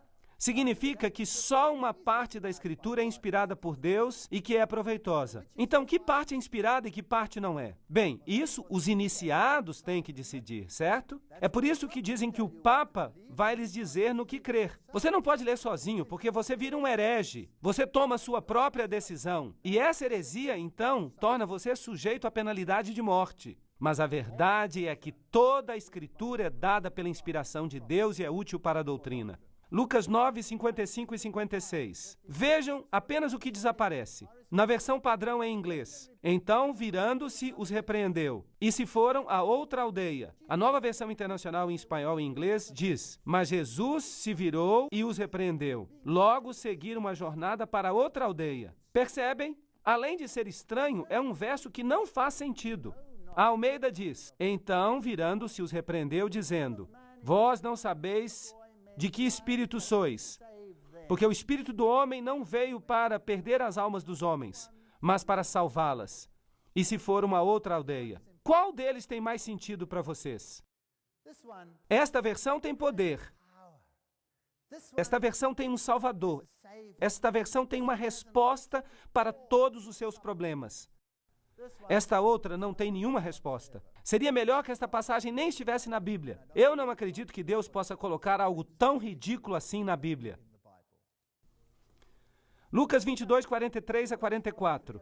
Significa que só uma parte da Escritura é inspirada por Deus e que é proveitosa. Então, que parte é inspirada e que parte não é? Bem, isso os iniciados têm que decidir, certo? É por isso que dizem que o Papa vai lhes dizer no que crer. Você não pode ler sozinho, porque você vira um herege. Você toma sua própria decisão. E essa heresia, então, torna você sujeito à penalidade de morte. Mas a verdade é que toda a Escritura é dada pela inspiração de Deus e é útil para a doutrina. Lucas 9, 55 e 56. Vejam apenas o que desaparece. Na versão padrão em inglês. Então, virando-se, os repreendeu. E se foram a outra aldeia. A nova versão internacional em espanhol e inglês diz: mas Jesus se virou e os repreendeu. Logo seguiram uma jornada para outra aldeia. Percebem? Além de ser estranho, é um verso que não faz sentido. A Almeida diz: então, virando-se, os repreendeu, dizendo: vós não sabeis de que espírito sois? Porque o espírito do homem não veio para perder as almas dos homens, mas para salvá-las. E se for uma outra aldeia? Qual deles tem mais sentido para vocês? Esta versão tem poder. Esta versão tem um salvador. Esta versão tem uma resposta para todos os seus problemas. Esta outra não tem nenhuma resposta. Seria melhor que esta passagem nem estivesse na Bíblia. Eu não acredito que Deus possa colocar algo tão ridículo assim na Bíblia. Lucas 22, 43 a 44.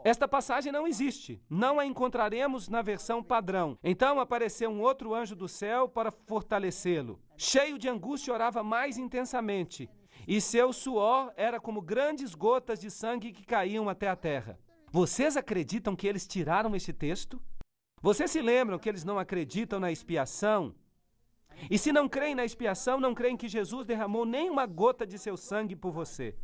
Esta passagem não existe. Não a encontraremos na versão padrão. Então apareceu um outro anjo do céu para fortalecê-lo. Cheio de angústia, orava mais intensamente. E seu suor era como grandes gotas de sangue que caíam até a terra. Vocês acreditam que eles tiraram este texto? Vocês se lembram que eles não acreditam na expiação? E se não creem na expiação, não creem que Jesus derramou nem uma gota de seu sangue por você.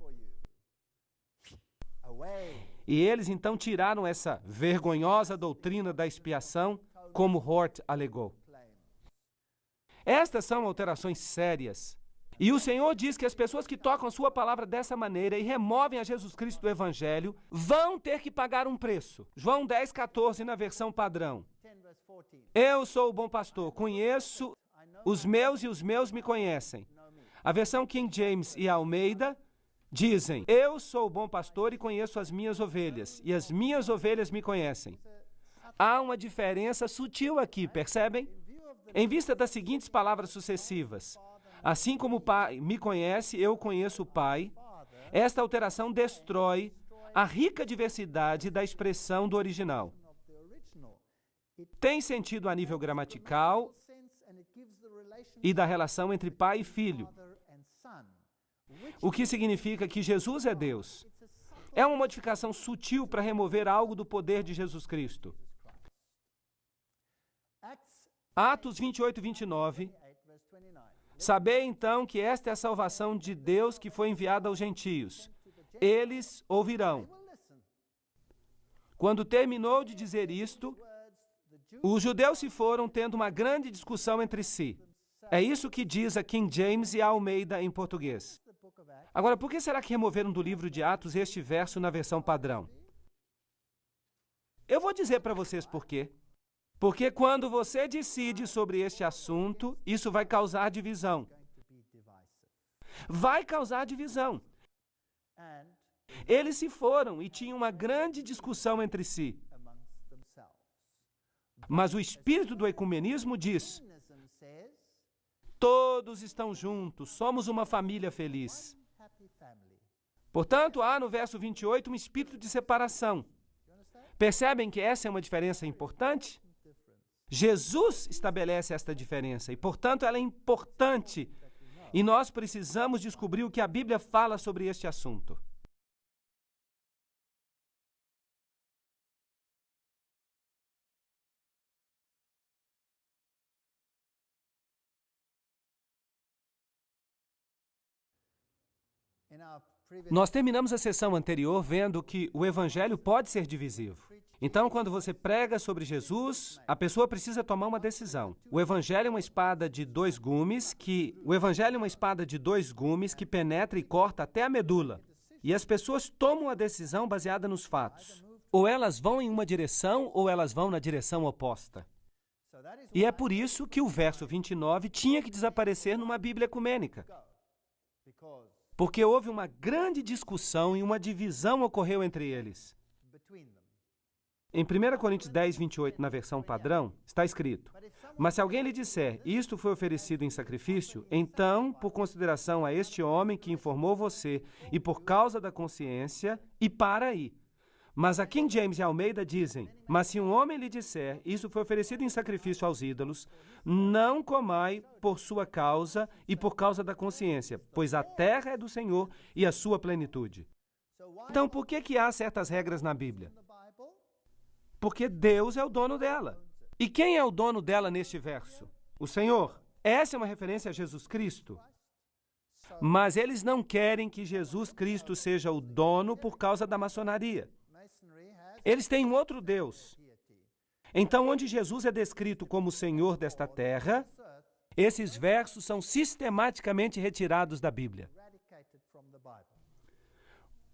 E eles então tiraram essa vergonhosa doutrina da expiação, como Hort alegou. Estas são alterações sérias. E o Senhor diz que as pessoas que tocam a sua palavra dessa maneira e removem a Jesus Cristo do Evangelho vão ter que pagar um preço. João 10, 14, na versão padrão. Eu sou o bom pastor, conheço os meus e os meus me conhecem. A versão King James e Almeida dizem: eu sou o bom pastor e conheço as minhas ovelhas, e as minhas ovelhas me conhecem. Há uma diferença sutil aqui, percebem? Em vista das seguintes palavras sucessivas: assim como o Pai me conhece, eu conheço o Pai. Esta alteração destrói a rica diversidade da expressão do original. Tem sentido a nível gramatical e da relação entre pai e filho, o que significa que Jesus é Deus. É uma modificação sutil para remover algo do poder de Jesus Cristo. Atos 28, 29. Sabei então que esta é a salvação de Deus que foi enviada aos gentios. Eles ouvirão. Quando terminou de dizer isto, os judeus se foram tendo uma grande discussão entre si. É isso que diz a King James e a Almeida em português. Agora, por que será que removeram do livro de Atos este verso na versão padrão? Eu vou dizer para vocês por quê. Porque quando você decide sobre este assunto, isso vai causar divisão. vai causar divisão. Eles se foram e tinham uma grande discussão entre si. Mas o espírito do ecumenismo diz: todos estão juntos, somos uma família feliz. Portanto, há no verso 28 um espírito de separação. Percebem que essa é uma diferença importante? Jesus estabelece esta diferença e, portanto, ela é importante. E nós precisamos descobrir o que a Bíblia fala sobre este assunto. Nós terminamos a sessão anterior vendo que o evangelho pode ser divisivo. Então, quando você prega sobre Jesus, a pessoa precisa tomar uma decisão. O evangelho é uma espada de dois gumes que penetra e corta até a medula. E as pessoas tomam a decisão baseada nos fatos. Ou elas vão em uma direção ou elas vão na direção oposta. E é por isso que o verso 29 tinha que desaparecer numa Bíblia ecumênica. Porque houve uma grande discussão e uma divisão ocorreu entre eles. Em 1 Coríntios 10, 28, na versão padrão, está escrito: mas se alguém lhe disser, isto foi oferecido em sacrifício, então, por consideração a este homem que informou você, e por causa da consciência, e para aí. Mas a King James e Almeida dizem: mas se um homem lhe disser, isso foi oferecido em sacrifício aos ídolos, não comai por sua causa e por causa da consciência, pois a terra é do Senhor e a sua plenitude. Então, por que há certas regras na Bíblia? Porque Deus é o dono dela. E quem é o dono dela neste verso? O Senhor. Essa é uma referência a Jesus Cristo. Mas eles não querem que Jesus Cristo seja o dono por causa da maçonaria. Eles têm um outro Deus. Então, onde Jesus é descrito como o Senhor desta terra, esses versos são sistematicamente retirados da Bíblia.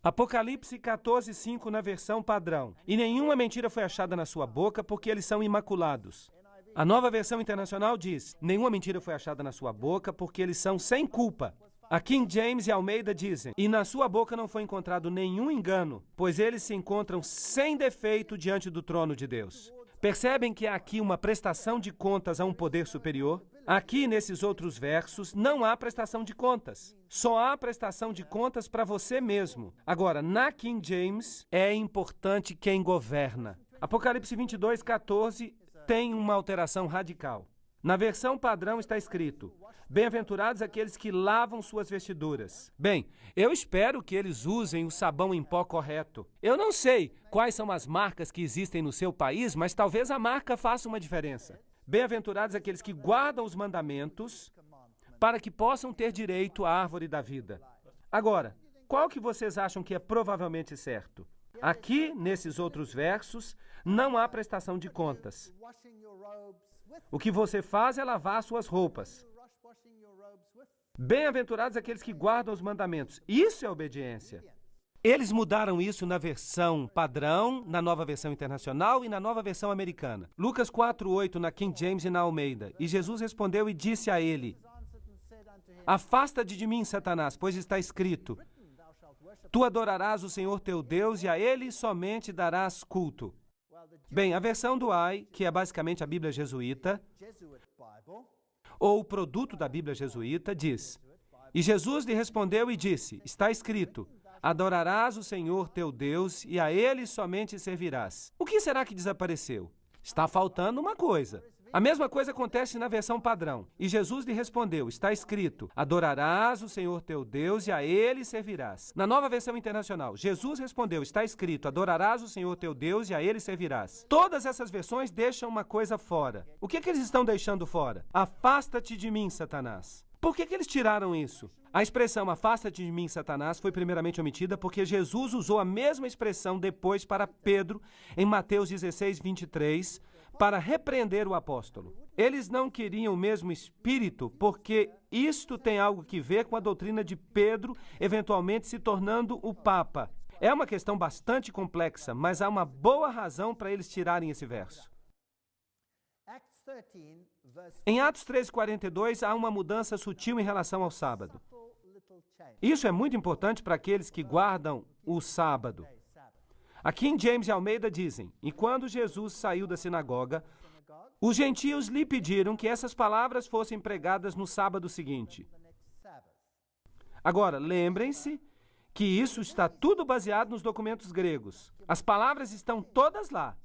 Apocalipse 14, 5 na versão padrão. E nenhuma mentira foi achada na sua boca, porque eles são imaculados. A Nova Versão Internacional diz: nenhuma mentira foi achada na sua boca, porque eles são sem culpa. A King James e Almeida dizem: e na sua boca não foi encontrado nenhum engano, pois eles se encontram sem defeito diante do trono de Deus. Percebem que há aqui uma prestação de contas a um poder superior? Aqui, nesses outros versos, não há prestação de contas. Só há prestação de contas para você mesmo. Agora, na King James, é importante quem governa. Apocalipse 22, 14 tem uma alteração radical. Na versão padrão está escrito: bem-aventurados aqueles que lavam suas vestiduras. Bem, eu espero que eles usem o sabão em pó correto. Eu não sei quais são as marcas que existem no seu país, mas talvez a marca faça uma diferença. Bem-aventurados aqueles que guardam os mandamentos para que possam ter direito à árvore da vida. Agora, qual que vocês acham que é provavelmente certo? Aqui, nesses outros versos, não há prestação de contas. O que você faz é lavar suas roupas. Bem-aventurados aqueles que guardam os mandamentos. Isso é obediência. Eles mudaram isso na versão padrão, na Nova Versão Internacional e na Nova Versão Americana. Lucas 4:8 na King James e na Almeida. E Jesus respondeu e disse a ele: afasta-te de mim, Satanás, pois está escrito: tu adorarás o Senhor teu Deus e a Ele somente darás culto. Bem, a versão do AI, que é basicamente a Bíblia jesuíta, ou o produto da Bíblia jesuíta, diz: e Jesus lhe respondeu e disse: está escrito: adorarás o Senhor teu Deus e a Ele somente servirás. O que será que desapareceu? Está faltando uma coisa. A mesma coisa acontece na versão padrão. E Jesus lhe respondeu: está escrito: adorarás o Senhor teu Deus e a Ele servirás. Na Nova Versão Internacional, Jesus respondeu: está escrito: adorarás o Senhor teu Deus e a Ele servirás. Todas essas versões deixam uma coisa fora. O que eles estão deixando fora? Afasta-te de mim, Satanás. Por que eles tiraram isso? A expressão afasta-te de mim, Satanás, foi primeiramente omitida porque Jesus usou a mesma expressão depois para Pedro, em Mateus 16, 23, para repreender o apóstolo. Eles não queriam o mesmo espírito porque isto tem algo que ver com a doutrina de Pedro, eventualmente se tornando o Papa. É uma questão bastante complexa, mas há uma boa razão para eles tirarem esse verso. Em Atos 13:42, há uma mudança sutil em relação ao sábado. Isso é muito importante para aqueles que guardam o sábado. A King James e Almeida dizem: e quando Jesus saiu da sinagoga, os gentios lhe pediram que essas palavras fossem pregadas no sábado seguinte. Agora, lembrem-se que isso está tudo baseado nos documentos gregos. As palavras estão todas lá.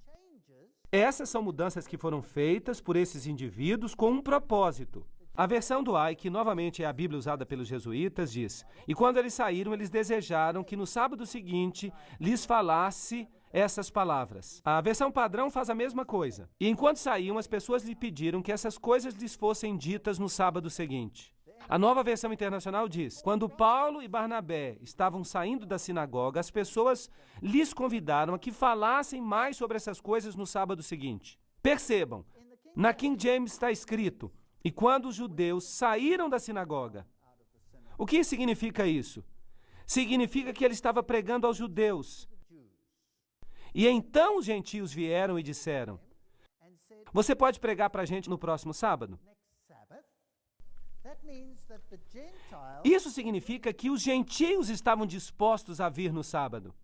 Essas são mudanças que foram feitas por esses indivíduos com um propósito. A versão do Ai, que novamente é a Bíblia usada pelos jesuítas, diz: e quando eles saíram, eles desejaram que no sábado seguinte lhes falasse essas palavras. A versão padrão faz a mesma coisa. E enquanto saíam, as pessoas lhe pediram que essas coisas lhes fossem ditas no sábado seguinte. A nova versão internacional diz: quando Paulo e Barnabé estavam saindo da sinagoga, as pessoas lhes convidaram a que falassem mais sobre essas coisas no sábado seguinte. Percebam, na King James está escrito: e quando os judeus saíram da sinagoga. O que significa isso? Significa que ele estava pregando aos judeus. E então os gentios vieram e disseram: você pode pregar para a gente no próximo sábado? Isso significa que os gentios estavam dispostos a vir no sábado.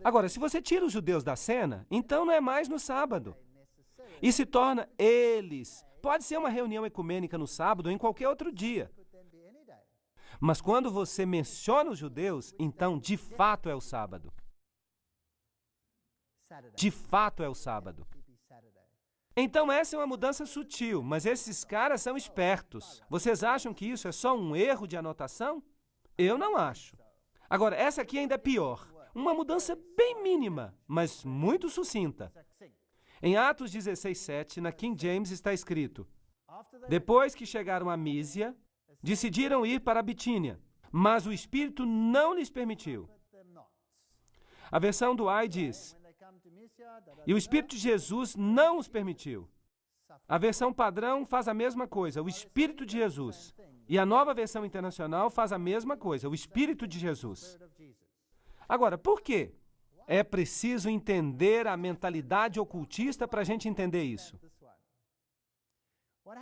Agora, se você tira os judeus da cena, então não é mais no sábado. E se torna eles. Pode ser uma reunião ecumênica no sábado ou em qualquer outro dia. Mas quando você menciona os judeus, então de fato é o sábado. De fato é o sábado. Então essa é uma mudança sutil, mas esses caras são espertos. Vocês acham que isso é só um erro de anotação? Eu não acho. Agora, essa aqui ainda é pior. Uma mudança bem mínima, mas muito sucinta. Em Atos 16:7, na King James está escrito: depois que chegaram a Mísia, decidiram ir para a Bitínia, mas o Espírito não lhes permitiu. A versão do Ai diz: e o Espírito de Jesus não os permitiu. A versão padrão faz a mesma coisa, o Espírito de Jesus. E a nova versão internacional faz a mesma coisa, o Espírito de Jesus. Agora, por quê? É preciso entender a mentalidade ocultista para a gente entender isso.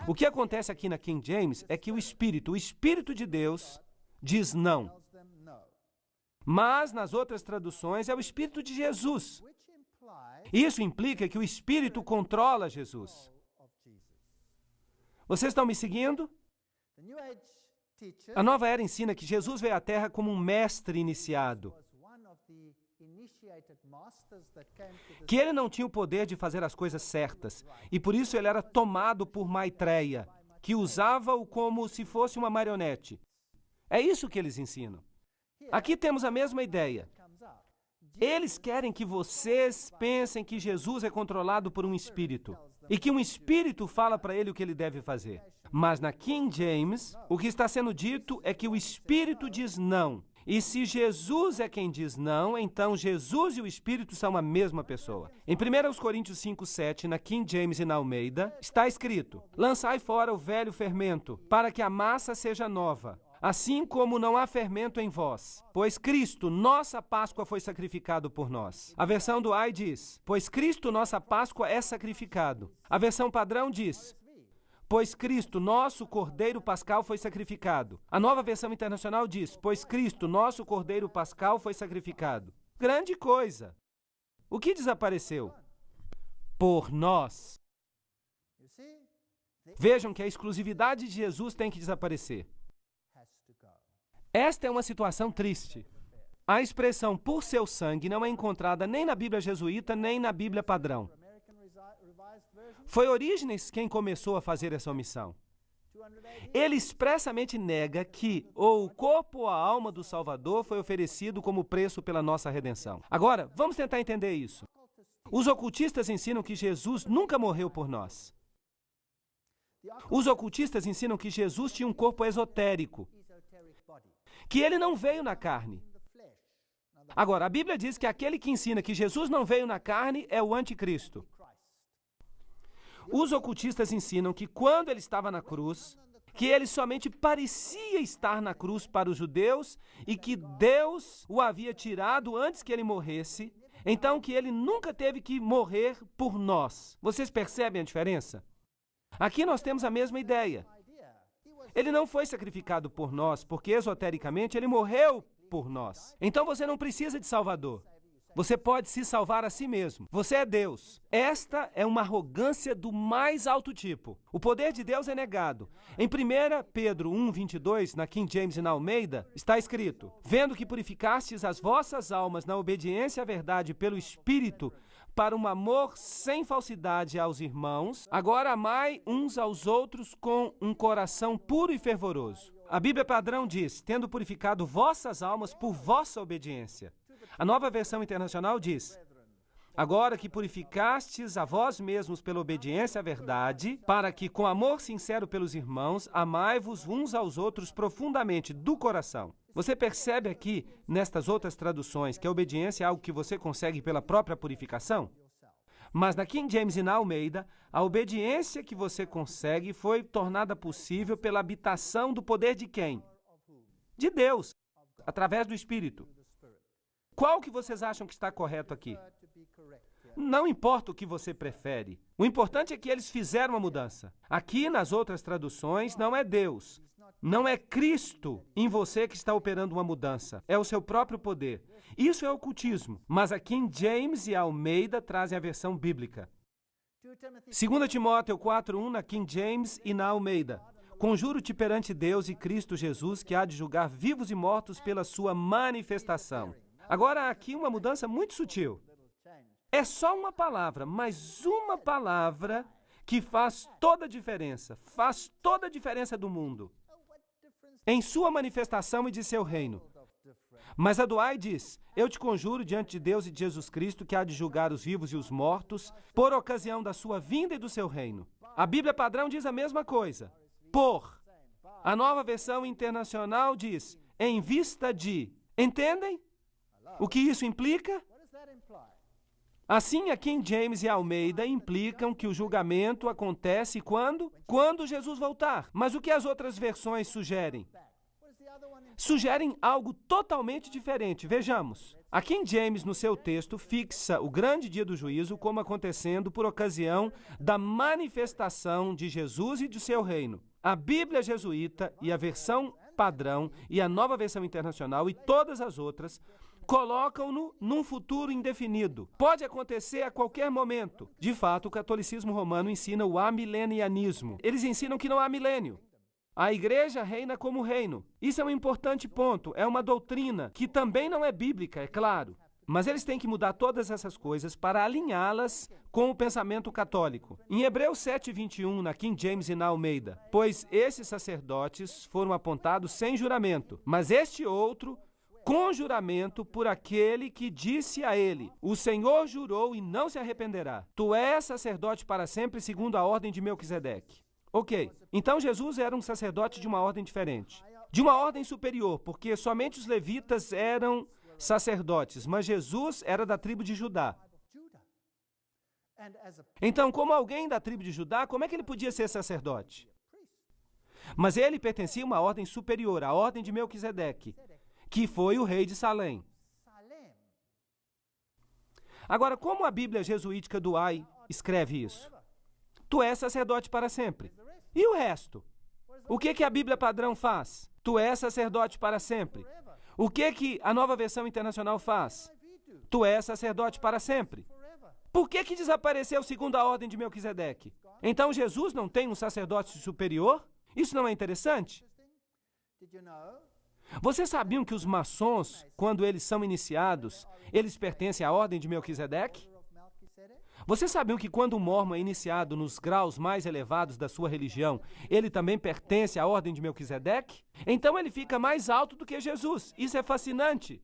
O que acontece aqui na King James é que o Espírito de Deus, diz não. Mas nas outras traduções é o Espírito de Jesus. Isso implica que o Espírito controla Jesus. Vocês estão me seguindo? A nova era ensina que Jesus veio à Terra como um mestre iniciado. Que ele não tinha o poder de fazer as coisas certas, e por isso ele era tomado por Maitreya, que usava-o como se fosse uma marionete. É isso que eles ensinam. Aqui temos a mesma ideia. Eles querem que vocês pensem que Jesus é controlado por um espírito, e que um espírito fala para ele o que ele deve fazer. Mas na King James, o que está sendo dito é que o espírito diz não. E se Jesus é quem diz não, então Jesus e o Espírito são a mesma pessoa. Em 1 Coríntios 5:7, na King James e na Almeida, está escrito: lançai fora o velho fermento, para que a massa seja nova, assim como não há fermento em vós. Pois Cristo, nossa Páscoa, foi sacrificado por nós. A versão do Ai diz: pois Cristo, nossa Páscoa, é sacrificado. A versão padrão diz: pois Cristo, nosso Cordeiro Pascal, foi sacrificado. A nova versão internacional diz: pois Cristo, nosso Cordeiro Pascal, foi sacrificado. Grande coisa! O que desapareceu? Por nós. Vejam que a exclusividade de Jesus tem que desaparecer. Esta é uma situação triste. A expressão por seu sangue não é encontrada nem na Bíblia jesuíta, nem na Bíblia padrão. Foi Orígenes quem começou a fazer essa omissão. Ele expressamente nega que ou o corpo ou a alma do Salvador foi oferecido como preço pela nossa redenção. Agora, vamos tentar entender isso. Os ocultistas ensinam que Jesus nunca morreu por nós. Os ocultistas ensinam que Jesus tinha um corpo esotérico, que ele não veio na carne. Agora, a Bíblia diz que aquele que ensina que Jesus não veio na carne é o anticristo. Os ocultistas ensinam que quando ele estava na cruz, que ele somente parecia estar na cruz para os judeus e que Deus o havia tirado antes que ele morresse, então que ele nunca teve que morrer por nós. Vocês percebem a diferença? Aqui nós temos a mesma ideia. Ele não foi sacrificado por nós, porque esotericamente ele morreu por nós. Então você não precisa de Salvador. Você pode se salvar a si mesmo. Você é Deus. Esta é uma arrogância do mais alto tipo. O poder de Deus é negado. Em 1 Pedro 1:22, na King James e na Almeida, está escrito: vendo que purificastes as vossas almas na obediência à verdade pelo Espírito, para um amor sem falsidade aos irmãos, agora amai uns aos outros com um coração puro e fervoroso. A Bíblia padrão diz: tendo purificado vossas almas por vossa obediência. A Nova Versão Internacional diz: agora que purificastes a vós mesmos pela obediência à verdade, para que, com amor sincero pelos irmãos, amai-vos uns aos outros profundamente do coração. Você percebe aqui, nestas outras traduções, que a obediência é algo que você consegue pela própria purificação? Mas na King James e na Almeida, a obediência que você consegue foi tornada possível pela habitação do poder de quem? De Deus, através do Espírito. Qual que vocês acham que está correto aqui? Não importa o que você prefere. O importante é que eles fizeram uma mudança. Aqui, nas outras traduções, não é Deus. Não é Cristo em você que está operando uma mudança. É o seu próprio poder. Isso é ocultismo. Mas a King James e a Almeida trazem a versão bíblica. 2 Timóteo 4:1 na King James e na Almeida. Conjuro-te perante Deus e Cristo Jesus, que há de julgar vivos e mortos pela sua manifestação. Agora, há aqui uma mudança muito sutil. É só uma palavra, mas uma palavra que faz toda a diferença do mundo, em sua manifestação e de seu reino. Mas a Douay diz: eu te conjuro diante de Deus e de Jesus Cristo, que há de julgar os vivos e os mortos, por ocasião da sua vinda e do seu reino. A Bíblia padrão diz a mesma coisa. Por. A Nova Versão Internacional diz: em vista de. Entendem o que isso implica? Assim, a King James e a Almeida implicam que o julgamento acontece quando? Quando Jesus voltar. Mas o que as outras versões sugerem? Sugerem algo totalmente diferente. Vejamos. A King James, no seu texto, fixa o grande dia do juízo como acontecendo por ocasião da manifestação de Jesus e de seu reino. A Bíblia jesuíta e a versão padrão e a Nova Versão Internacional e todas as outras colocam-no num futuro indefinido. Pode acontecer a qualquer momento. De fato, o catolicismo romano ensina o amilenianismo. Eles ensinam que não há milênio. A igreja reina como reino. Isso é um importante ponto. É uma doutrina que também não é bíblica, é claro. Mas eles têm que mudar todas essas coisas para alinhá-las com o pensamento católico. Em Hebreus 7:21, na King James e na Almeida, pois esses sacerdotes foram apontados sem juramento, mas este outro com juramento por aquele que disse a ele: o Senhor jurou e não se arrependerá. Tu és sacerdote para sempre, segundo a ordem de Melquisedeque. Ok, então Jesus era um sacerdote de uma ordem diferente. De uma ordem superior, porque somente os levitas eram sacerdotes, mas Jesus era da tribo de Judá. Então, como alguém da tribo de Judá, como é que ele podia ser sacerdote? Mas ele pertencia a uma ordem superior, a ordem de Melquisedeque, que foi o rei de Salém. Agora, como a Bíblia jesuítica Douay escreve isso? Tu és sacerdote para sempre. E o resto? O que a Bíblia padrão faz? Tu és sacerdote para sempre. O que a Nova Versão Internacional faz? Tu és sacerdote para sempre. Por que desapareceu segundo a ordem de Melquisedeque? Então Jesus não tem um sacerdote superior? Isso não é interessante? Vocês sabiam que os maçons, quando eles são iniciados, eles pertencem à ordem de Melquisedeque? Vocês sabiam que quando um mormon é iniciado nos graus mais elevados da sua religião, ele também pertence à ordem de Melquisedeque? Então ele fica mais alto do que Jesus. Isso é fascinante.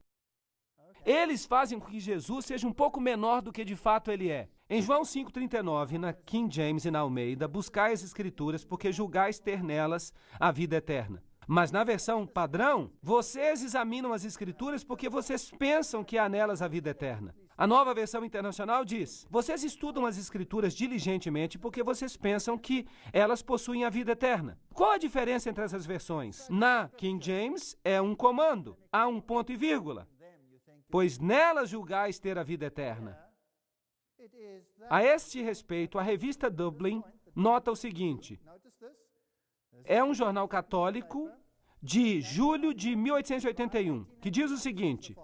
Eles fazem com que Jesus seja um pouco menor do que de fato ele é. Em João 5,39, na King James e na Almeida, buscai as Escrituras, porque julgais ter nelas a vida eterna. Mas na versão padrão, vocês examinam as Escrituras porque vocês pensam que há nelas a vida eterna. A Nova Versão Internacional diz: vocês estudam as Escrituras diligentemente porque vocês pensam que elas possuem a vida eterna. Qual a diferença entre essas versões? Na King James é um comando, há um ponto e vírgula. Pois nelas julgais ter a vida eterna. A este respeito, a revista Dublin nota o seguinte: É um jornal católico de julho de 1881, que diz o seguinte: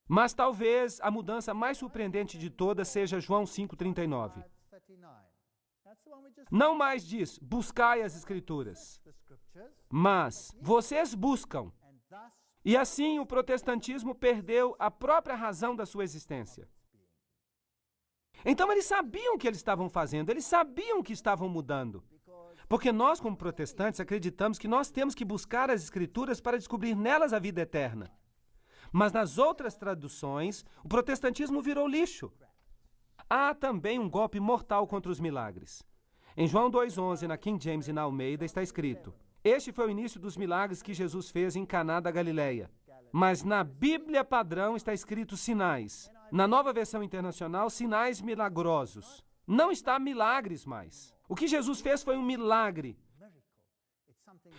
mas talvez a mudança mais surpreendente de todas seja João 5,39. Não mais diz, buscai as Escrituras, mas vocês buscam. E assim o protestantismo perdeu a própria razão da sua existência. Então eles sabiam o que eles estavam fazendo, eles sabiam que estavam mudando. Porque nós, como protestantes, acreditamos que nós temos que buscar as Escrituras para descobrir nelas a vida eterna. Mas nas outras traduções, o protestantismo virou lixo. Há também um golpe mortal contra os milagres. Em João 2,11, na King James e na Almeida, está escrito: este foi o início dos milagres que Jesus fez em Caná da Galileia. Mas na Bíblia padrão está escrito sinais. Na Nova Versão Internacional, sinais milagrosos. Não está milagres mais. O que Jesus fez foi um milagre.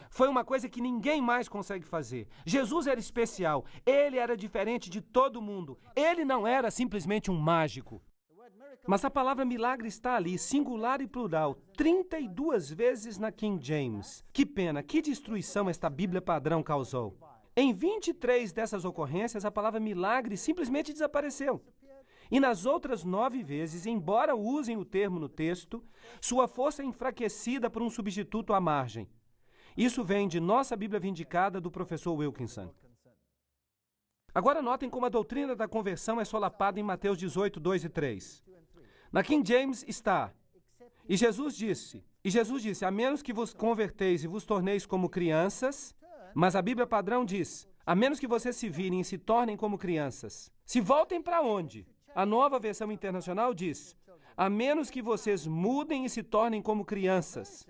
Foi uma coisa que ninguém mais consegue fazer. Jesus era especial. Ele era diferente de todo mundo. Ele não era simplesmente um mágico. Mas a palavra milagre está ali, singular e plural, 32 vezes na King James. Que pena, que destruição esta Bíblia padrão causou. Em 23 dessas ocorrências, a palavra milagre simplesmente desapareceu. E nas outras 9 vezes, embora usem o termo no texto, sua força é enfraquecida por um substituto à margem. Isso vem de Nossa Bíblia Vindicada, do professor Wilkinson. Agora notem como a doutrina da conversão é solapada em Mateus 18, 2 e 3. Na King James está: E Jesus disse, a menos que vos converteis e vos torneis como crianças, mas a Bíblia padrão diz, a menos que vocês se virem e se tornem como crianças. Se voltem para onde? A Nova Versão Internacional diz, a menos que vocês mudem e se tornem como crianças.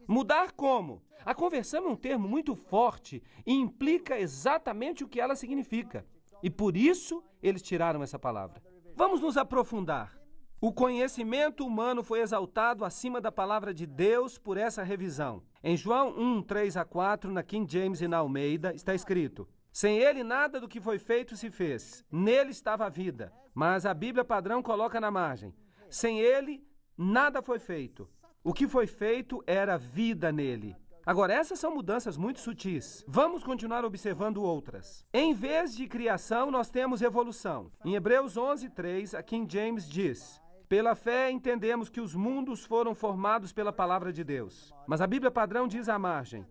Mudar como? A conversão é um termo muito forte e implica exatamente o que ela significa. E por isso eles tiraram essa palavra. Vamos nos aprofundar. O conhecimento humano foi exaltado acima da palavra de Deus por essa revisão. Em João 1, 3 a 4, na King James e na Almeida, está escrito: sem ele nada do que foi feito se fez. Nele estava a vida. Mas a Bíblia padrão coloca na margem: sem ele nada foi feito. O que foi feito era vida nele. Agora, essas são mudanças muito sutis. Vamos continuar observando outras. Em vez de criação, nós temos evolução. Em Hebreus 11, 3, a King James diz: pela fé entendemos que os mundos foram formados pela palavra de Deus. Mas a Bíblia padrão diz à margem: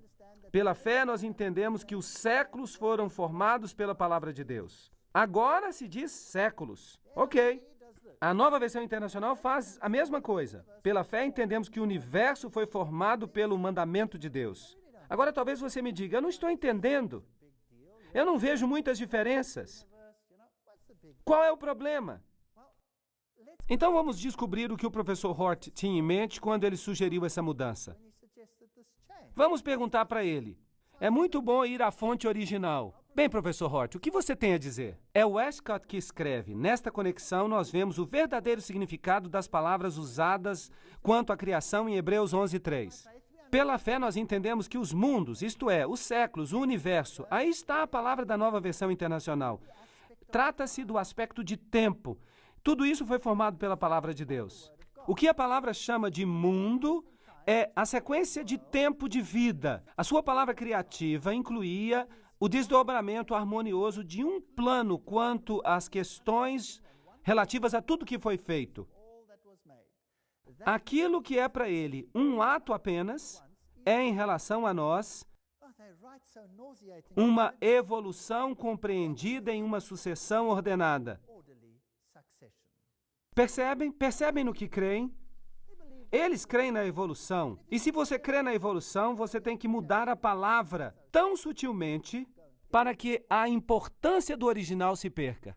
pela fé nós entendemos que os séculos foram formados pela palavra de Deus. Agora se diz séculos. Ok. A Nova Versão Internacional faz a mesma coisa. Pela fé entendemos que o universo foi formado pelo mandamento de Deus. Agora talvez você me diga: eu não estou entendendo. Eu não vejo muitas diferenças. Qual é o problema? Então vamos descobrir o que o professor Hort tinha em mente quando ele sugeriu essa mudança. Vamos perguntar para ele. É muito bom ir à fonte original. Bem, professor Hort, o que você tem a dizer? É Westcott que escreve. Nesta conexão, nós vemos o verdadeiro significado das palavras usadas quanto à criação em Hebreus 11, 3. Pela fé, nós entendemos que os mundos, isto é, os séculos, o universo, aí está a palavra da Nova Versão Internacional. Trata-se do aspecto de tempo. Tudo isso foi formado pela palavra de Deus. O que a palavra chama de mundo é a sequência de tempo de vida. A sua palavra criativa incluía o desdobramento harmonioso de um plano quanto às questões relativas a tudo que foi feito. Aquilo que é para ele um ato apenas é, em relação a nós, uma evolução compreendida em uma sucessão ordenada. Percebem? Percebem no que creem? Eles creem na evolução. E se você crê na evolução, você tem que mudar a palavra tão sutilmente para que a importância do original se perca.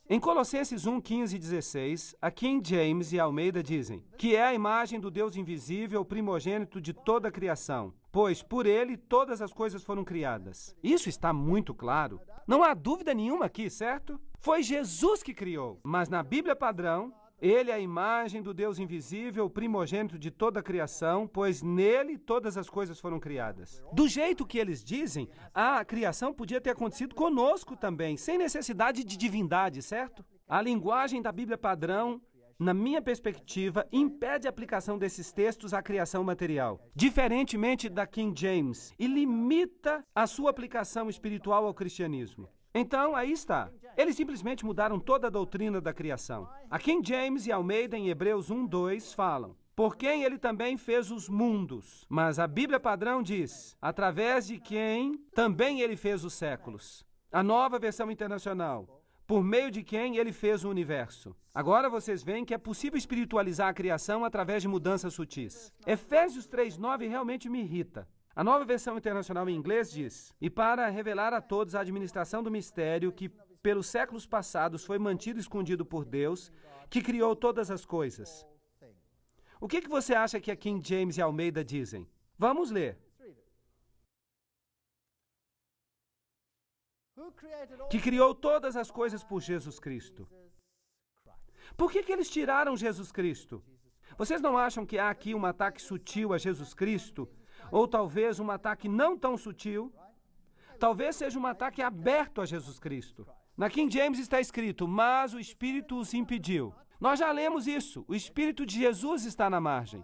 Em Colossenses 1, 15 e 16, a King James e Almeida dizem que é a imagem do Deus invisível, primogênito de toda a criação, pois por ele todas as coisas foram criadas. Isso está muito claro. Não há dúvida nenhuma aqui, certo? Foi Jesus que criou. Mas na Bíblia padrão, ele é a imagem do Deus invisível, primogênito de toda a criação, pois nele todas as coisas foram criadas. Do jeito que eles dizem, a criação podia ter acontecido conosco também, sem necessidade de divindade, certo? A linguagem da Bíblia padrão na minha perspectiva, impede a aplicação desses textos à criação material, diferentemente da King James, e limita a sua aplicação espiritual ao cristianismo. Então, aí está. Eles simplesmente mudaram toda a doutrina da criação. A King James e Almeida, em Hebreus 1:2, falam: por quem ele também fez os mundos. Mas a Bíblia padrão diz: através de quem também ele fez os séculos. A Nova Versão Internacional: por meio de quem ele fez o universo. Agora vocês veem que é possível espiritualizar a criação através de mudanças sutis. Efésios 3:9 realmente me irrita. A Nova Versão Internacional em inglês diz: e para revelar a todos a administração do mistério que pelos séculos passados foi mantido escondido por Deus, que criou todas as coisas. O que você acha que a King James e Almeida dizem? Vamos ler. Que criou todas as coisas por Jesus Cristo. Por que eles tiraram Jesus Cristo? Vocês não acham que há aqui um ataque sutil a Jesus Cristo? Ou talvez um ataque não tão sutil? Talvez seja um ataque aberto a Jesus Cristo. Na King James está escrito: mas o Espírito os impediu. Nós já lemos isso. O Espírito de Jesus está na margem.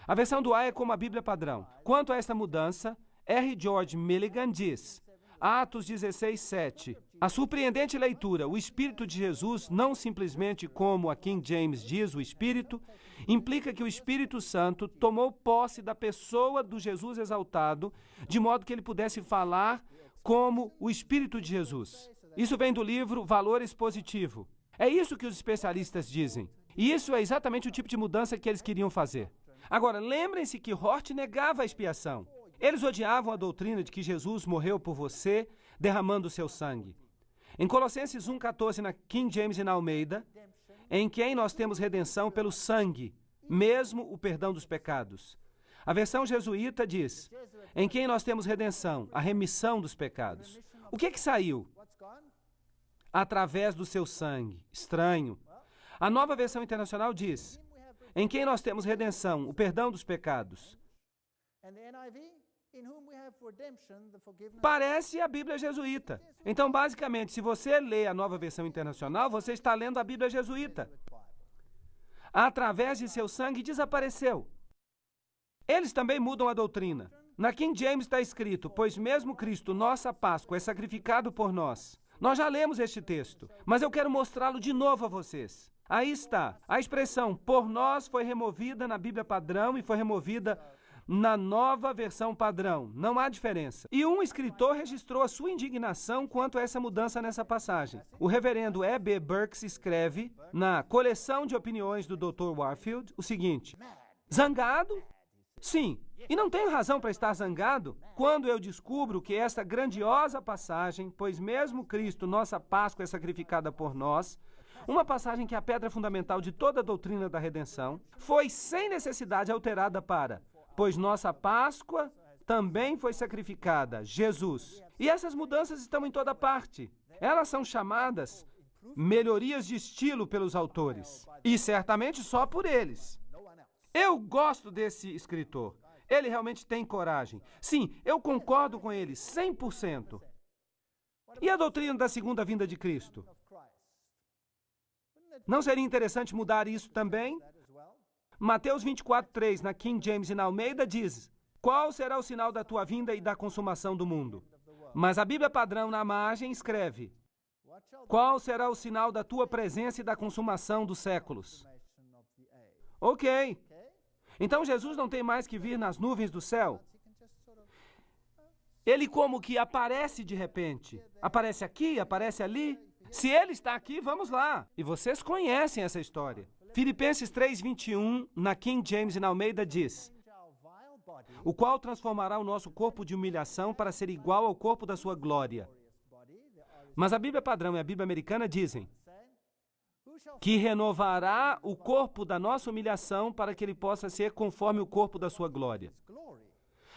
A versão do A é como a Bíblia padrão. Quanto a esta mudança, R. George Milligan diz: Atos 16:7. A surpreendente leitura, o Espírito de Jesus, não simplesmente como a King James diz, o Espírito, implica que o Espírito Santo tomou posse da pessoa do Jesus exaltado, de modo que ele pudesse falar como o Espírito de Jesus. Isso vem do livro Valor Expositivo. É isso que os especialistas dizem. E isso é exatamente o tipo de mudança que eles queriam fazer. Agora, lembrem-se que Hort negava a expiação. Eles odiavam a doutrina de que Jesus morreu por você, derramando o seu sangue. Em Colossenses 1:14, na King James e na Almeida, em quem nós temos redenção pelo sangue, mesmo o perdão dos pecados. A versão jesuíta diz: em quem nós temos redenção, a remissão dos pecados. O que saiu? Através do seu sangue. Estranho. A Nova Versão Internacional diz: em quem nós temos redenção, o perdão dos pecados. Parece a Bíblia jesuíta. Então, basicamente, se você lê a Nova Versão Internacional, você está lendo a Bíblia jesuíta. Através de seu sangue desapareceu. Eles também mudam a doutrina. Na King James está escrito: pois mesmo Cristo, nossa Páscoa, é sacrificado por nós. Nós já lemos este texto, mas eu quero mostrá-lo de novo a vocês. Aí está. A expressão por nós foi removida na Bíblia padrão e foi removida na Nova Versão padrão. Não há diferença. E um escritor registrou a sua indignação quanto a essa mudança nessa passagem. O reverendo E.B. Burks escreve na coleção de opiniões do Dr. Warfield o seguinte: zangado? Sim. E não tenho razão para estar zangado quando eu descubro que esta grandiosa passagem, pois mesmo Cristo, nossa Páscoa, é sacrificada por nós, uma passagem que é a pedra fundamental de toda a doutrina da redenção, foi sem necessidade alterada para: pois nossa Páscoa também foi sacrificada, Jesus. E essas mudanças estão em toda parte. Elas são chamadas melhorias de estilo pelos autores. E certamente só por eles. Eu gosto desse escritor. Ele realmente tem coragem. Sim, eu concordo com ele 100%. E a doutrina da segunda vinda de Cristo? Não seria interessante mudar isso também? Mateus 24:3, na King James e na Almeida, diz: qual será o sinal da tua vinda e da consumação do mundo? Mas a Bíblia padrão, na margem, escreve: qual será o sinal da tua presença e da consumação dos séculos? Ok. Então Jesus não tem mais que vir nas nuvens do céu. Ele como que aparece de repente. Aparece aqui, aparece ali. Se ele está aqui, vamos lá. E vocês conhecem essa história. Filipenses 3:21, na King James e na Almeida, diz: o qual transformará o nosso corpo de humilhação para ser igual ao corpo da sua glória. Mas a Bíblia padrão e a Bíblia americana dizem que renovará o corpo da nossa humilhação para que ele possa ser conforme o corpo da sua glória.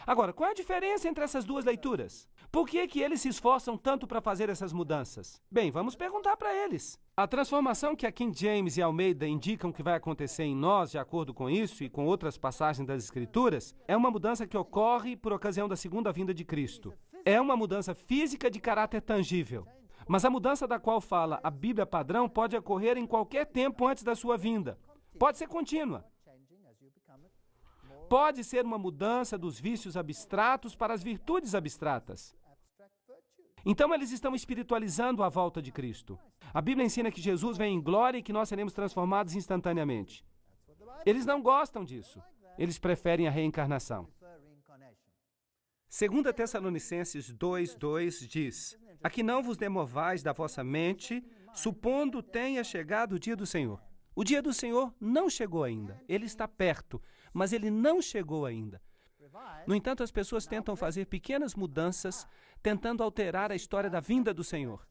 Agora, qual é a diferença entre essas duas leituras? Por que eles se esforçam tanto para fazer essas mudanças? Bem, vamos perguntar para eles. A transformação que a King James e Almeida indicam que vai acontecer em nós, de acordo com isso e com outras passagens das Escrituras, é uma mudança que ocorre por ocasião da segunda vinda de Cristo. É uma mudança física de caráter tangível. Mas a mudança da qual fala a Bíblia padrão pode ocorrer em qualquer tempo antes da sua vinda. Pode ser contínua. Pode ser uma mudança dos vícios abstratos para as virtudes abstratas. Então, eles estão espiritualizando a volta de Cristo. A Bíblia ensina que Jesus vem em glória e que nós seremos transformados instantaneamente. Eles não gostam disso. Eles preferem a reencarnação. 2 Tessalonicenses 2:2 diz: A que não vos demovais da vossa mente, supondo tenha chegado o dia do Senhor. O dia do Senhor não chegou ainda. Ele está perto, mas ele não chegou ainda. No entanto, as pessoas tentam fazer pequenas mudanças, tentando alterar a história da vinda do Senhor.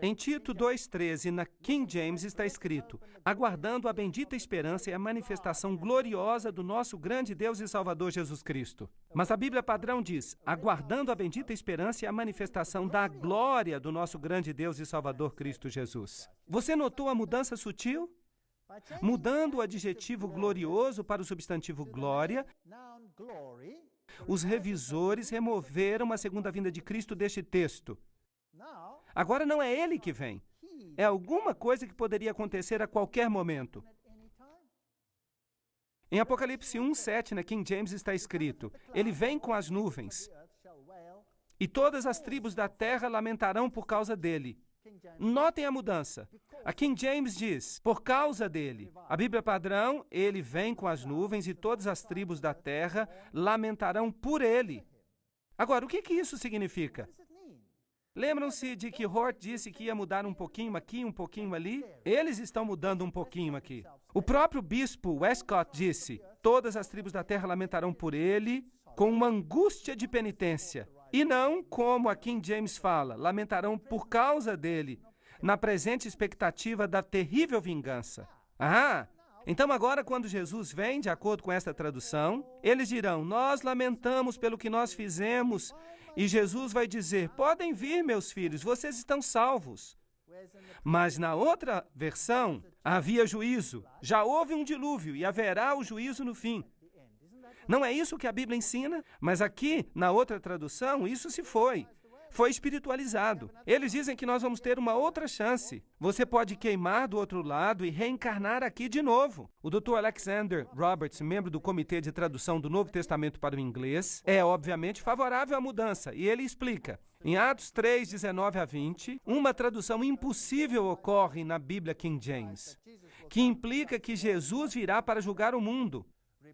Em Tito 2:13, na King James, está escrito: aguardando a bendita esperança e a manifestação gloriosa do nosso grande Deus e Salvador Jesus Cristo. Mas a Bíblia padrão diz: aguardando a bendita esperança e a manifestação da glória do nosso grande Deus e Salvador Cristo Jesus. Você notou a mudança sutil? Mudando o adjetivo glorioso para o substantivo glória, os revisores removeram a segunda vinda de Cristo deste texto. Agora não é ele que vem. É alguma coisa que poderia acontecer a qualquer momento. Em Apocalipse 1:7, na King James, está escrito: ele vem com as nuvens, e todas as tribos da terra lamentarão por causa dele. Notem a mudança. A King James diz: por causa dele. A Bíblia padrão: ele vem com as nuvens e todas as tribos da terra lamentarão por ele. Agora, o que isso significa? Lembram-se de que Hort disse que ia mudar um pouquinho aqui, um pouquinho ali? Eles estão mudando um pouquinho aqui. O próprio bispo Westcott disse: todas as tribos da terra lamentarão por ele com uma angústia de penitência. E não, como a King James fala, lamentarão por causa dele, na presente expectativa da terrível vingança. Então agora quando Jesus vem, de acordo com esta tradução, eles dirão: nós lamentamos pelo que nós fizemos. E Jesus vai dizer: podem vir, meus filhos, vocês estão salvos. Mas na outra versão, havia juízo. Já houve um dilúvio e haverá o juízo no fim. Não é isso que a Bíblia ensina? Mas aqui, na outra tradução, isso se foi. Foi espiritualizado. Eles dizem que nós vamos ter uma outra chance. Você pode queimar do outro lado e reencarnar aqui de novo. O Dr. Alexander Roberts, membro do Comitê de Tradução do Novo Testamento para o Inglês, é obviamente favorável à mudança. E ele explica: em Atos 3:19-20, uma tradução impossível ocorre na Bíblia King James, que implica que Jesus virá para julgar o mundo.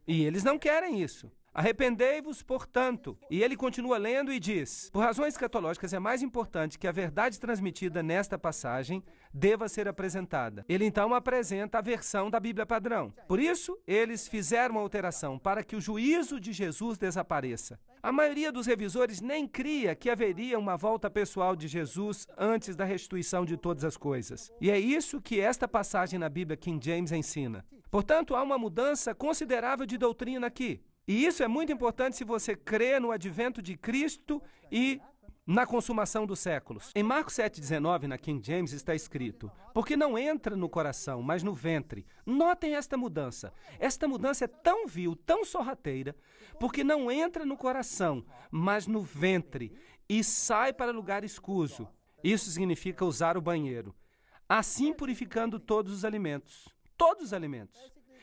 E eles não querem isso. Arrependei-vos, portanto. E ele continua lendo e diz: por razões escatológicas é mais importante que a verdade transmitida nesta passagem deva ser apresentada. Ele então apresenta a versão da Bíblia padrão. Por isso, eles fizeram a alteração para que o juízo de Jesus desapareça. A maioria dos revisores nem cria que haveria uma volta pessoal de Jesus antes da restituição de todas as coisas. E é isso que esta passagem na Bíblia King James ensina. Portanto, há uma mudança considerável de doutrina aqui. E isso é muito importante se você crê no advento de Cristo e na consumação dos séculos. Em Marcos 7:19, na King James, está escrito: porque não entra no coração, mas no ventre. Notem esta mudança. Esta mudança é tão vil, tão sorrateira, porque não entra no coração, mas no ventre, e sai para lugar escuso. Isso significa usar o banheiro. Assim purificando todos os alimentos. Todos os alimentos.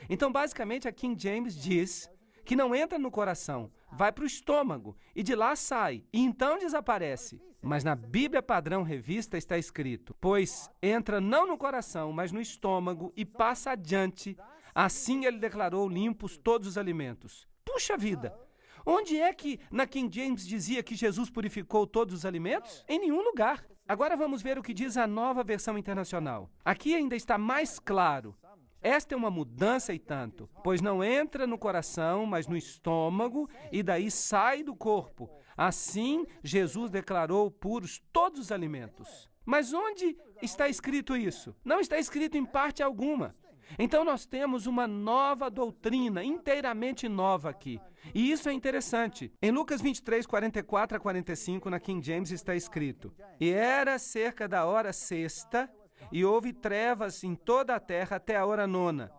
Então, basicamente, a King James diz que não entra no coração, vai para o estômago e de lá sai, e então desaparece. Mas na Bíblia padrão revista está escrito: pois entra não no coração, mas no estômago e passa adiante. Assim ele declarou limpos todos os alimentos. Puxa vida! Onde é que na King James dizia que Jesus purificou todos os alimentos? Em nenhum lugar. Agora vamos ver o que diz a Nova Versão Internacional. Aqui ainda está mais claro. Esta é uma mudança e tanto, pois não entra no coração, mas no estômago, e daí sai do corpo. Assim, Jesus declarou puros todos os alimentos. Mas onde está escrito isso? Não está escrito em parte alguma. Então nós temos uma nova doutrina, inteiramente nova aqui. E isso é interessante. Em Lucas 23:44-45, na King James, está escrito: e era cerca da hora sexta, e houve trevas em toda a terra até a hora nona,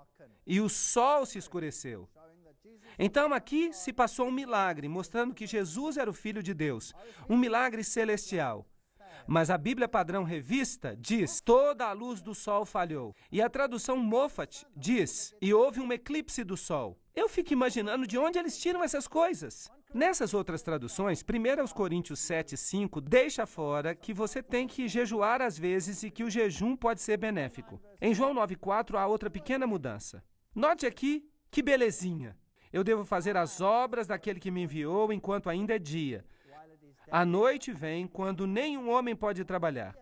e o sol se escureceu. Então aqui se passou um milagre, mostrando que Jesus era o Filho de Deus, um milagre celestial. Mas a Bíblia Padrão Revista diz, toda a luz do sol falhou. E a tradução Moffat diz, e houve um eclipse do sol. Eu fico imaginando de onde eles tiram essas coisas. Nessas outras traduções, 1 Coríntios 7:5 deixa fora que você tem que jejuar às vezes e que o jejum pode ser benéfico. Em João 9:4 há outra pequena mudança. Note aqui que belezinha. Eu devo fazer as obras daquele que me enviou enquanto ainda é dia. A noite vem quando nenhum homem pode trabalhar.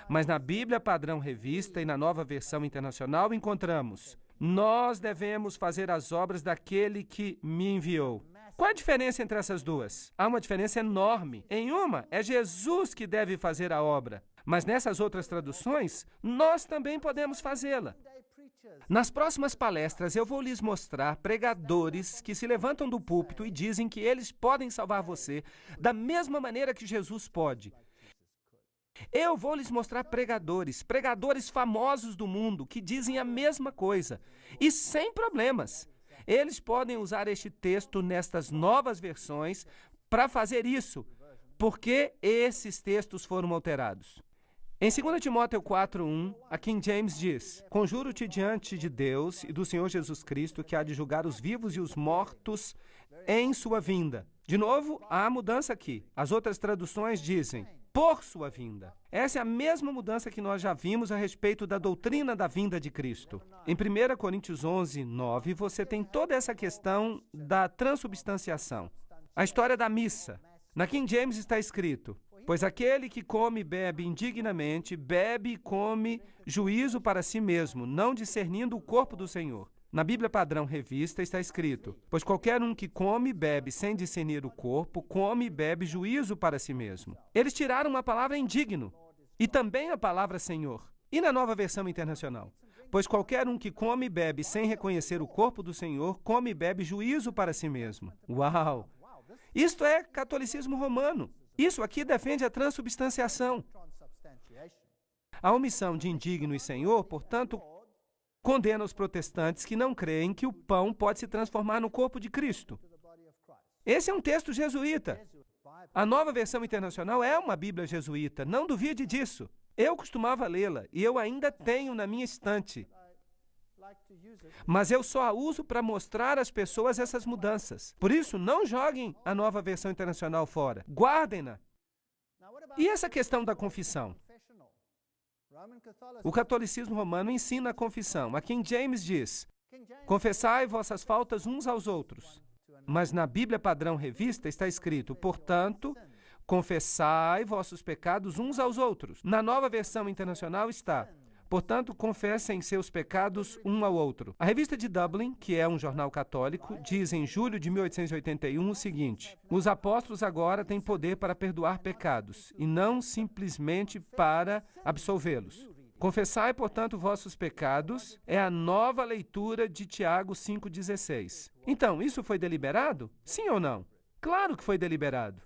Mas na Bíblia Padrão Revista e na Nova Versão Internacional encontramos: nós devemos fazer as obras daquele que me enviou. Qual a diferença entre essas duas? Há uma diferença enorme. Em uma, é Jesus que deve fazer a obra. Mas nessas outras traduções, nós também podemos fazê-la. Nas próximas palestras, eu vou lhes mostrar pregadores que se levantam do púlpito e dizem que eles podem salvar você da mesma maneira que Jesus pode. Eu vou lhes mostrar pregadores famosos do mundo que dizem a mesma coisa e sem problemas. Eles podem usar este texto nestas novas versões para fazer isso, porque esses textos foram alterados. Em 2 Timóteo 4:1, a King James diz: conjuro-te diante de Deus e do Senhor Jesus Cristo, que há de julgar os vivos e os mortos em sua vinda. De novo, há mudança aqui. As outras traduções dizem: por sua vinda. Essa é a mesma mudança que nós já vimos a respeito da doutrina da vinda de Cristo. Em 1 Coríntios 11:9, você tem toda essa questão da transubstanciação. A história da missa. Na King James está escrito: pois aquele que come e bebe indignamente, bebe e come juízo para si mesmo, não discernindo o corpo do Senhor. Na Bíblia Padrão Revista está escrito: pois qualquer um que come e bebe sem discernir o corpo, come e bebe juízo para si mesmo. Eles tiraram a palavra indigno e também a palavra Senhor. E na Nova Versão Internacional? Pois qualquer um que come e bebe sem reconhecer o corpo do Senhor, come e bebe juízo para si mesmo. Uau! Isto é catolicismo romano. Isso aqui defende a transubstanciação. A omissão de indigno e Senhor, portanto, condena os protestantes que não creem que o pão pode se transformar no corpo de Cristo. Esse é um texto jesuíta. A Nova Versão Internacional é uma Bíblia jesuíta, não duvide disso. Eu costumava lê-la e eu ainda tenho na minha estante. Mas eu só a uso para mostrar às pessoas essas mudanças. Por isso, não joguem a Nova Versão Internacional fora. Guardem-na. E essa questão da confissão? O catolicismo romano ensina a confissão. A King James diz: confessai vossas faltas uns aos outros. Mas na Bíblia Padrão Revista está escrito: portanto, confessai vossos pecados uns aos outros. Na Nova Versão Internacional está: portanto, confessem seus pecados um ao outro. A Revista de Dublin, que é um jornal católico, diz em julho de 1881 o seguinte: os apóstolos agora têm poder para perdoar pecados, e não simplesmente para absolvê-los. Confessai, portanto, vossos pecados, é a nova leitura de Tiago 5,16. Então, isso foi deliberado? Sim ou não? Claro que foi deliberado.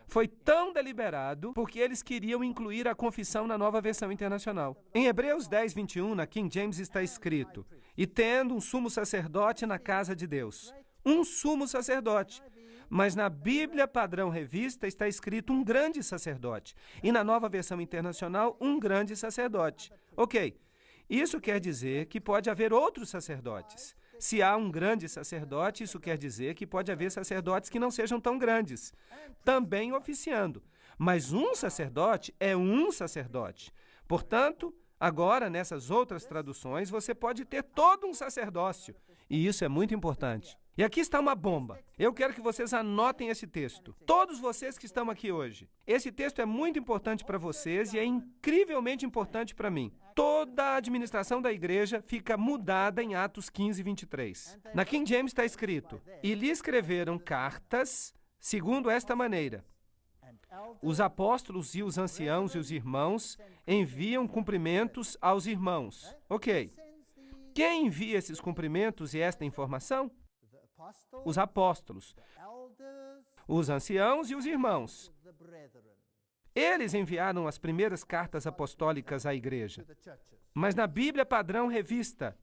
Foi tão deliberado porque eles queriam incluir a confissão na Nova Versão Internacional. Em Hebreus 10:21, na King James, está escrito: e tendo um sumo sacerdote na casa de Deus. Um sumo sacerdote. Mas na Bíblia Padrão Revista está escrito um grande sacerdote. E na Nova Versão Internacional, um grande sacerdote. Ok, isso quer dizer que pode haver outros sacerdotes. Se há um grande sacerdote, isso quer dizer que pode haver sacerdotes que não sejam tão grandes, também oficiando. Mas um sacerdote é um sacerdote. Portanto, agora, nessas outras traduções, você pode ter todo um sacerdócio. E isso é muito importante. E aqui está uma bomba. Eu quero que vocês anotem esse texto. Todos vocês que estão aqui hoje. Esse texto é muito importante para vocês e é incrivelmente importante para mim. Toda a administração da igreja fica mudada em Atos 15:23. Na King James está escrito: e lhe escreveram cartas segundo esta maneira: os apóstolos e os anciãos e os irmãos enviam cumprimentos aos irmãos. Ok. Quem envia esses cumprimentos e esta informação? Os apóstolos, os anciãos e os irmãos. Eles enviaram as primeiras cartas apostólicas à igreja. Mas na Bíblia Padrão Revista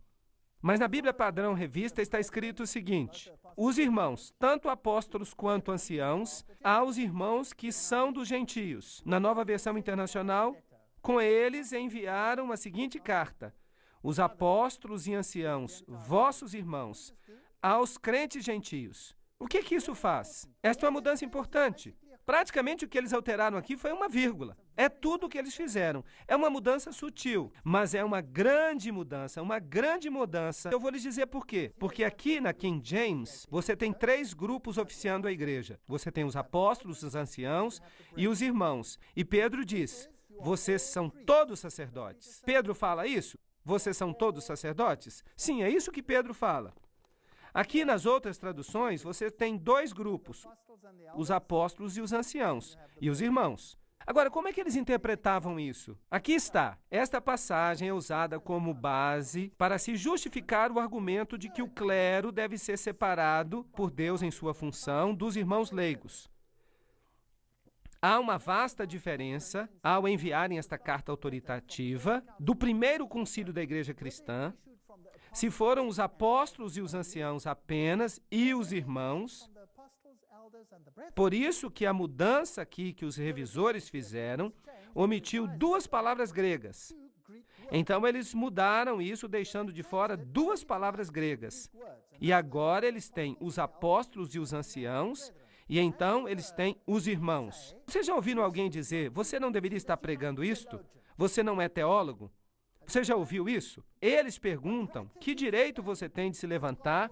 está escrito o seguinte: os irmãos, tanto apóstolos quanto anciãos, aos irmãos que são dos gentios. Na Nova Versão Internacional, com eles enviaram a seguinte carta: os apóstolos e anciãos, vossos irmãos, aos crentes gentios. O que isso faz? Esta é uma mudança importante. Praticamente o que eles alteraram aqui foi uma vírgula. É tudo o que eles fizeram. É uma mudança sutil, mas é uma grande mudança, uma grande mudança. Eu vou lhes dizer por quê. Porque aqui na King James, você tem 3 grupos oficiando a igreja. Você tem os apóstolos, os anciãos e os irmãos. E Pedro diz: vocês são todos sacerdotes. Pedro fala isso? Vocês são todos sacerdotes? Sim, é isso que Pedro fala. Aqui nas outras traduções, você tem 2 grupos, os apóstolos e os anciãos, e os irmãos. Agora, como é que eles interpretavam isso? Aqui está. Esta passagem é usada como base para se justificar o argumento de que o clero deve ser separado por Deus em sua função dos irmãos leigos. Há uma vasta diferença ao enviarem esta carta autoritativa do primeiro concílio da igreja cristã, se foram os apóstolos e os anciãos apenas e os irmãos. Por isso que a mudança aqui que os revisores fizeram omitiu 2 palavras gregas. Então eles mudaram isso, deixando de fora 2 palavras gregas. E agora eles têm os apóstolos e os anciãos, e então eles têm os irmãos. Vocês já ouviram alguém dizer: você não deveria estar pregando isto? Você não é teólogo? Você já ouviu isso? Eles perguntam: que direito você tem de se levantar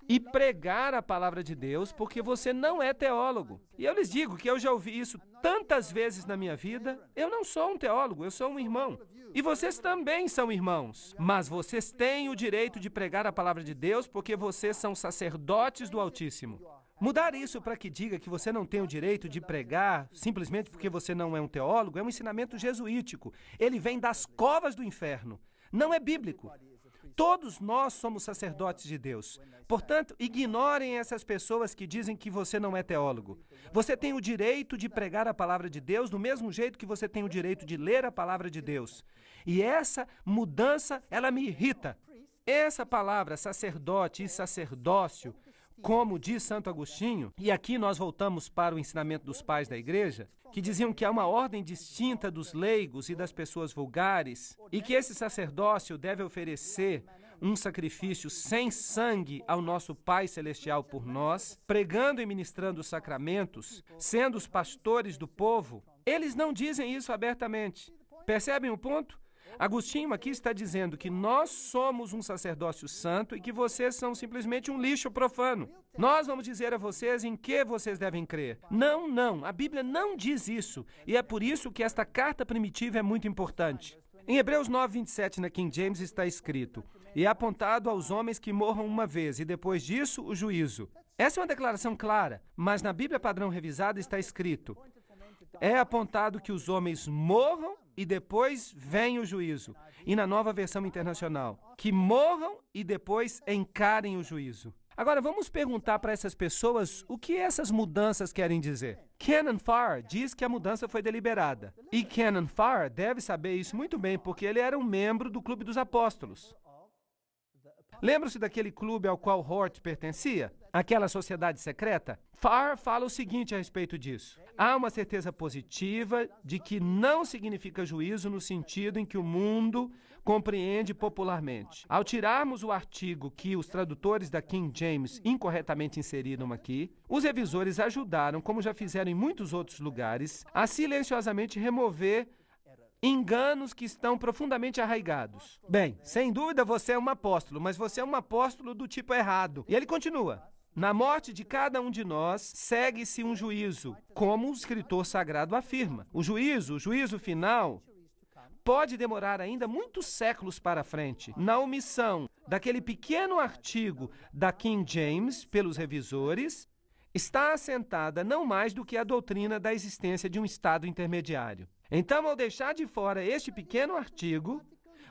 e pregar a palavra de Deus porque você não é teólogo? E eu lhes digo que eu já ouvi isso tantas vezes na minha vida. Eu não sou um teólogo, eu sou um irmão. E vocês também são irmãos, mas vocês têm o direito de pregar a palavra de Deus porque vocês são sacerdotes do Altíssimo. Mudar isso para que diga que você não tem o direito de pregar simplesmente porque você não é um teólogo é um ensinamento jesuítico. Ele vem das covas do inferno. Não é bíblico. Todos nós somos sacerdotes de Deus. Portanto, ignorem essas pessoas que dizem que você não é teólogo. Você tem o direito de pregar a palavra de Deus do mesmo jeito que você tem o direito de ler a palavra de Deus. E essa mudança, ela me irrita. Essa palavra, sacerdote e sacerdócio, como diz Santo Agostinho, e aqui nós voltamos para o ensinamento dos pais da igreja, que diziam que há uma ordem distinta dos leigos e das pessoas vulgares, e que esse sacerdócio deve oferecer um sacrifício sem sangue ao nosso Pai Celestial por nós, pregando e ministrando os sacramentos, sendo os pastores do povo. Eles não dizem isso abertamente. Percebem o ponto? Agostinho aqui está dizendo que nós somos um sacerdócio santo e que vocês são simplesmente um lixo profano. Nós vamos dizer a vocês em que vocês devem crer. Não, a Bíblia não diz isso. E é por isso que esta carta primitiva é muito importante. Em Hebreus 9:27 na King James está escrito: e é apontado aos homens que morram uma vez, e depois disso o juízo. Essa é uma declaração clara, mas na Bíblia Padrão Revisada está escrito: é apontado que os homens morram e depois vem o juízo. E na Nova Versão Internacional, que morram e depois encarem o juízo. Agora, vamos perguntar para essas pessoas o que essas mudanças querem dizer. Canon Farr diz que a mudança foi deliberada. E Canon Farr deve saber isso muito bem, porque ele era um membro do Clube dos Apóstolos. Lembra-se daquele clube ao qual Hort pertencia? Aquela sociedade secreta? Farr fala o seguinte a respeito disso: há uma certeza positiva de que não significa juízo no sentido em que o mundo compreende popularmente. Ao tirarmos o artigo que os tradutores da King James incorretamente inseriram aqui, os revisores ajudaram, como já fizeram em muitos outros lugares, a silenciosamente remover enganos que estão profundamente arraigados. Bem, sem dúvida você é um apóstolo, mas você é um apóstolo do tipo errado. E ele continua: na morte de cada um de nós, segue-se um juízo, como o escritor sagrado afirma. O juízo final, pode demorar ainda muitos séculos para frente. Na omissão daquele pequeno artigo da King James pelos revisores, está assentada não mais do que a doutrina da existência de um estado intermediário. Então, ao deixar de fora este pequeno artigo,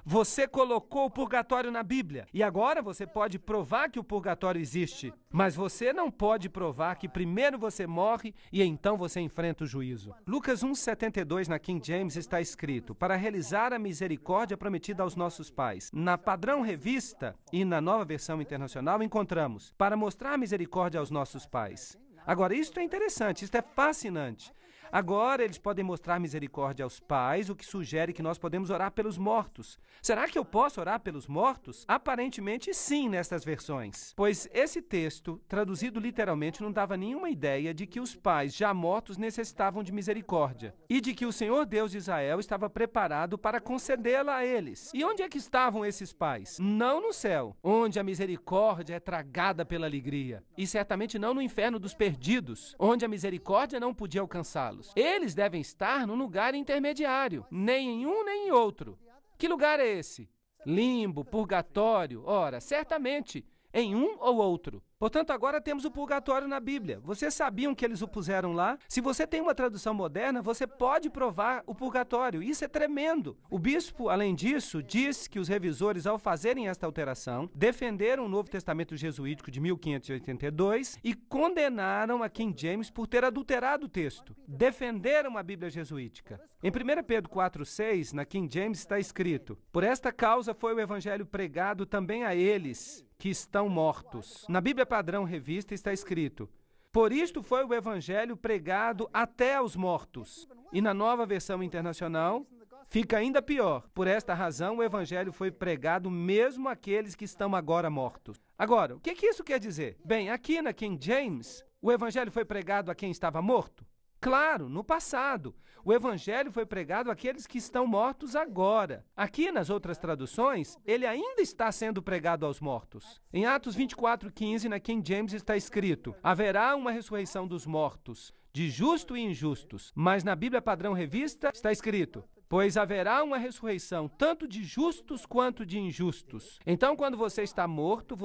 Você colocou o purgatório na Bíblia e agora você pode provar que o purgatório existe, mas você não pode provar que primeiro você morre e então você enfrenta o juízo. Lucas 1:72 na King James está escrito: para realizar a misericórdia prometida aos nossos pais. Na Padrão Revista e na Nova Versão Internacional encontramos: para mostrar misericórdia aos nossos pais. Agora, isto é interessante, isto é fascinante. Agora eles podem mostrar misericórdia aos pais, o que sugere que nós podemos orar pelos mortos. Será que eu posso orar pelos mortos? Aparentemente sim, nestas versões. Pois esse texto, traduzido literalmente, não dava nenhuma ideia de que os pais já mortos necessitavam de misericórdia e de que o Senhor Deus de Israel estava preparado para concedê-la a eles. E onde é que estavam esses pais? Não no céu, onde a misericórdia é tragada pela alegria. E certamente não no inferno dos perdidos, onde a misericórdia não podia alcançá-los. Eles devem estar num lugar intermediário, nem em um nem em outro. Que lugar é esse? Limbo, purgatório? Ora, certamente em um ou outro. Portanto, agora temos o purgatório na Bíblia. Vocês sabiam que eles o puseram lá? Se você tem uma tradução moderna, você pode provar o purgatório. Isso é tremendo. O bispo, além disso, diz que os revisores, ao fazerem esta alteração, defenderam o Novo Testamento jesuítico de 1582 e condenaram a King James por ter adulterado o texto. Defenderam a Bíblia jesuítica. Em 1 Pedro 4:6, na King James, está escrito: por esta causa foi o evangelho pregado também a eles que estão mortos. Na Bíblia Padrão Revista está escrito: por isto foi o evangelho pregado até aos mortos. E na Nova Versão Internacional fica ainda pior: por esta razão o evangelho foi pregado mesmo àqueles que estão agora mortos. Agora, o que isso quer dizer? Bem, aqui na King James, o evangelho foi pregado a quem estava morto? Claro, no passado. O evangelho foi pregado àqueles que estão mortos agora. Aqui, nas outras traduções, ele ainda está sendo pregado aos mortos. Em Atos 24:15, na King James, está escrito: haverá uma ressurreição dos mortos, de justos e injustos. Mas na Bíblia Padrão Revista está escrito: pois haverá uma ressurreição tanto de justos quanto de injustos. Então, quando você está morto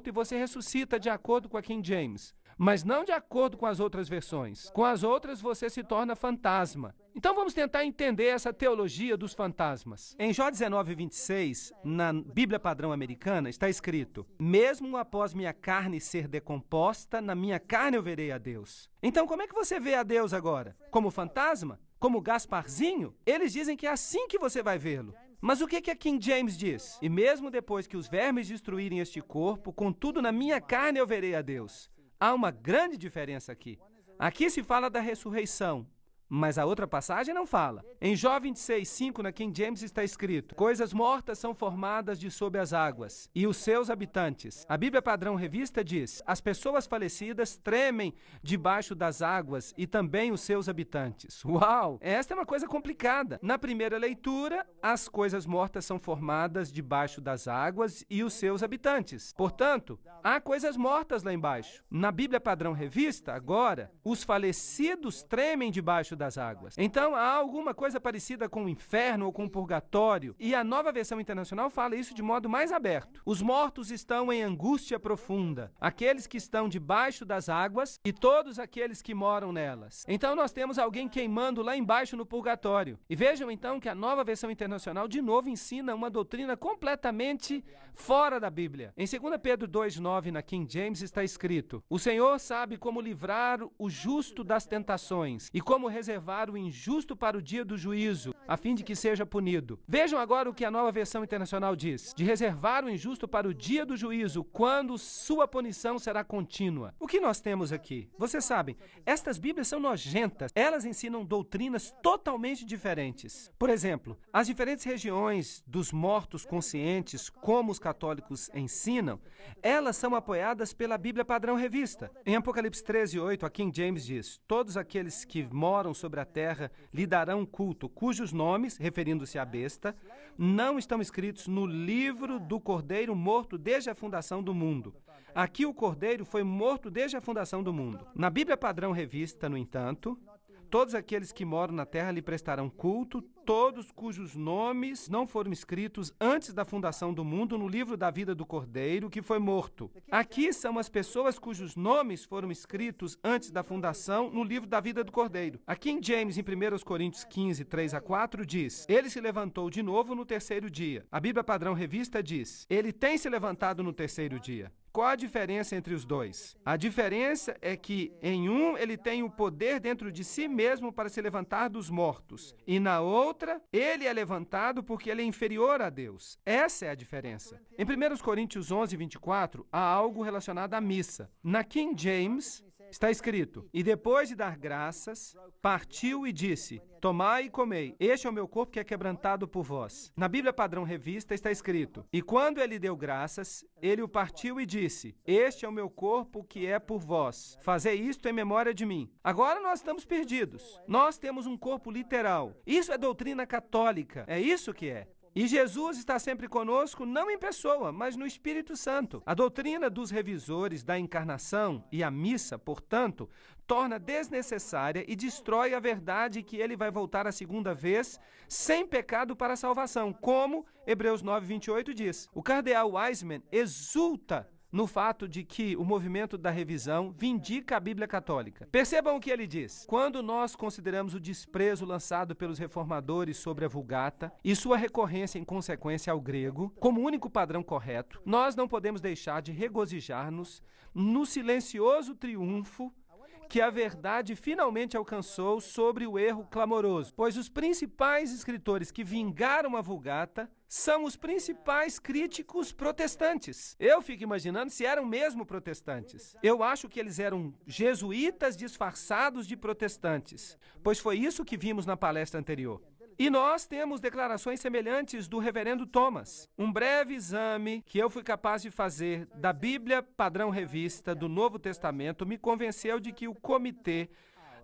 e você ressuscita de acordo com a King James. Mas não de acordo com as outras versões. Com as outras, você se torna fantasma. Então vamos tentar entender essa teologia dos fantasmas. Em Jó 19:26, na Bíblia Padrão Americana, está escrito: mesmo após minha carne ser decomposta, na minha carne eu verei a Deus. Então como é que você vê a Deus agora? Como fantasma? Como Gasparzinho? Eles dizem que é assim que você vai vê-lo. Mas o que a King James diz? E mesmo depois que os vermes destruírem este corpo, contudo na minha carne eu verei a Deus. Há uma grande diferença aqui. Aqui se fala da ressurreição, mas a outra passagem não fala. Em Jó 26:5, na King James, está escrito: coisas mortas são formadas de sob as águas, e os seus habitantes. A Bíblia Padrão Revista diz: as pessoas falecidas tremem debaixo das águas, e também os seus habitantes. Uau! Esta é uma coisa complicada. Na primeira leitura, as coisas mortas são formadas debaixo das águas e os seus habitantes. Portanto, há coisas mortas lá embaixo. Na Bíblia Padrão Revista, agora, os falecidos tremem debaixo das águas. Então, há alguma coisa parecida com o inferno ou com o purgatório, e a Nova Versão Internacional fala isso de modo mais aberto. Os mortos estão em angústia profunda, aqueles que estão debaixo das águas e todos aqueles que moram nelas. Então, nós temos alguém queimando lá embaixo no purgatório. E vejam, então, que a Nova Versão Internacional, de novo, ensina uma doutrina completamente fora da Bíblia. Em 2 Pedro 2:9, na King James, está escrito: o Senhor sabe como livrar o justo das tentações e como reservar o injusto para o dia do juízo, a fim de que seja punido. Vejam agora o que a Nova Versão Internacional diz: de reservar o injusto para o dia do juízo, quando sua punição será contínua. O que nós temos aqui? Vocês sabem, estas Bíblias são nojentas. Elas ensinam doutrinas totalmente diferentes. Por exemplo, as diferentes regiões dos mortos conscientes, como os católicos ensinam, elas são apoiadas pela Bíblia Padrão Revista. Em Apocalipse 13:8, a King James diz: todos aqueles que moram sobre a terra lhe darão culto, cujos nomes, referindo-se à besta, não estão escritos no livro do Cordeiro morto desde a fundação do mundo. Aqui o Cordeiro foi morto desde a fundação do mundo. Na Bíblia Padrão Revista, no entanto, Todos aqueles que moram na terra lhe prestarão culto, todos cujos nomes não foram escritos antes da fundação do mundo no livro da vida do Cordeiro, que foi morto. Aqui são as pessoas cujos nomes foram escritos antes da fundação no livro da vida do Cordeiro. Aqui em James, em 1 Coríntios 15, 3-4, diz: ele se levantou de novo no terceiro dia. A Bíblia Padrão Revista diz: ele tem se levantado no terceiro dia. Qual a diferença entre os dois? A diferença é que em um ele tem o poder dentro de si mesmo para se levantar dos mortos, e na outra ele é levantado porque ele é inferior a Deus. Essa é a diferença. Em 1 Coríntios 11, 24, há algo relacionado à missa. Na King James está escrito: e depois de dar graças, partiu e disse: tomai e comei, este é o meu corpo que é quebrantado por vós. Na Bíblia Padrão Revista está escrito: e quando ele deu graças, ele o partiu e disse: este é o meu corpo que é por vós. Fazei isto em memória de mim. Agora nós estamos perdidos. Nós temos um corpo literal. Isso é doutrina católica. É isso que é. E Jesus está sempre conosco, não em pessoa, mas no Espírito Santo. A doutrina dos revisores da encarnação e a missa, portanto, torna desnecessária e destrói a verdade que ele vai voltar a segunda vez sem pecado para a salvação, como Hebreus 9, 28 diz. O cardeal Wiseman exulta no fato de que o movimento da revisão vindica a Bíblia católica. Percebam o que ele diz. Quando nós consideramos o desprezo lançado pelos reformadores sobre a Vulgata e sua recorrência em consequência ao grego como único padrão correto, nós não podemos deixar de regozijar-nos no silencioso triunfo que a verdade finalmente alcançou sobre o erro clamoroso, pois os principais escritores que vingaram a Vulgata são os principais críticos protestantes. Eu fico imaginando se eram mesmo protestantes. Eu acho que eles eram jesuítas disfarçados de protestantes, pois foi isso que vimos na palestra anterior. E nós temos declarações semelhantes do reverendo Thomas. Um breve exame que eu fui capaz de fazer da Bíblia Padrão Revista do Novo Testamento me convenceu de que o comitê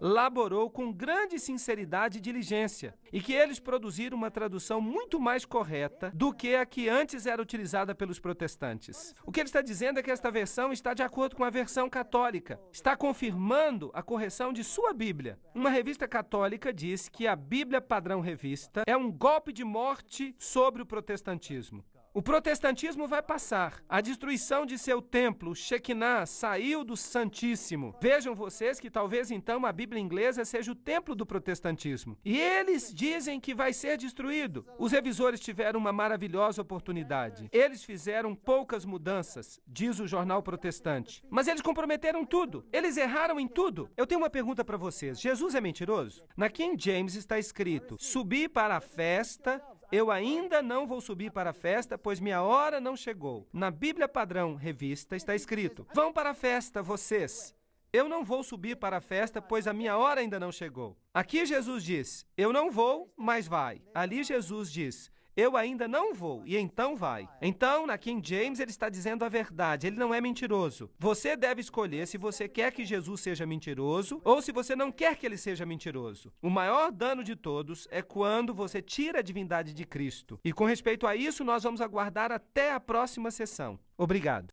laborou com grande sinceridade e diligência, e que eles produziram uma tradução muito mais correta do que a que antes era utilizada pelos protestantes. O que ele está dizendo é que esta versão está de acordo com a versão católica, está confirmando a correção de sua Bíblia. Uma revista católica diz que a Bíblia Padrão Revista é um golpe de morte sobre o protestantismo. O protestantismo vai passar. A destruição de seu templo, Shekinah, saiu do Santíssimo. Vejam vocês que talvez então a Bíblia inglesa seja o templo do protestantismo. E eles dizem que vai ser destruído. Os revisores tiveram uma maravilhosa oportunidade. Eles fizeram poucas mudanças, diz o jornal protestante. Mas eles comprometeram tudo. Eles erraram em tudo. Eu tenho uma pergunta para vocês. Jesus é mentiroso? Na King James está escrito: subi para a festa. Eu ainda não vou subir para a festa, pois minha hora não chegou. Na Bíblia Padrão Revista está escrito: vão para a festa, vocês. Eu não vou subir para a festa, pois a minha hora ainda não chegou. Aqui Jesus diz: eu não vou, mas vai. Ali Jesus diz: eu ainda não vou, e então vai. Então, na King James, ele está dizendo a verdade, ele não é mentiroso. Você deve escolher se você quer que Jesus seja mentiroso ou se você não quer que ele seja mentiroso. O maior dano de todos é quando você tira a divindade de Cristo. E com respeito a isso, nós vamos aguardar até a próxima sessão. Obrigado.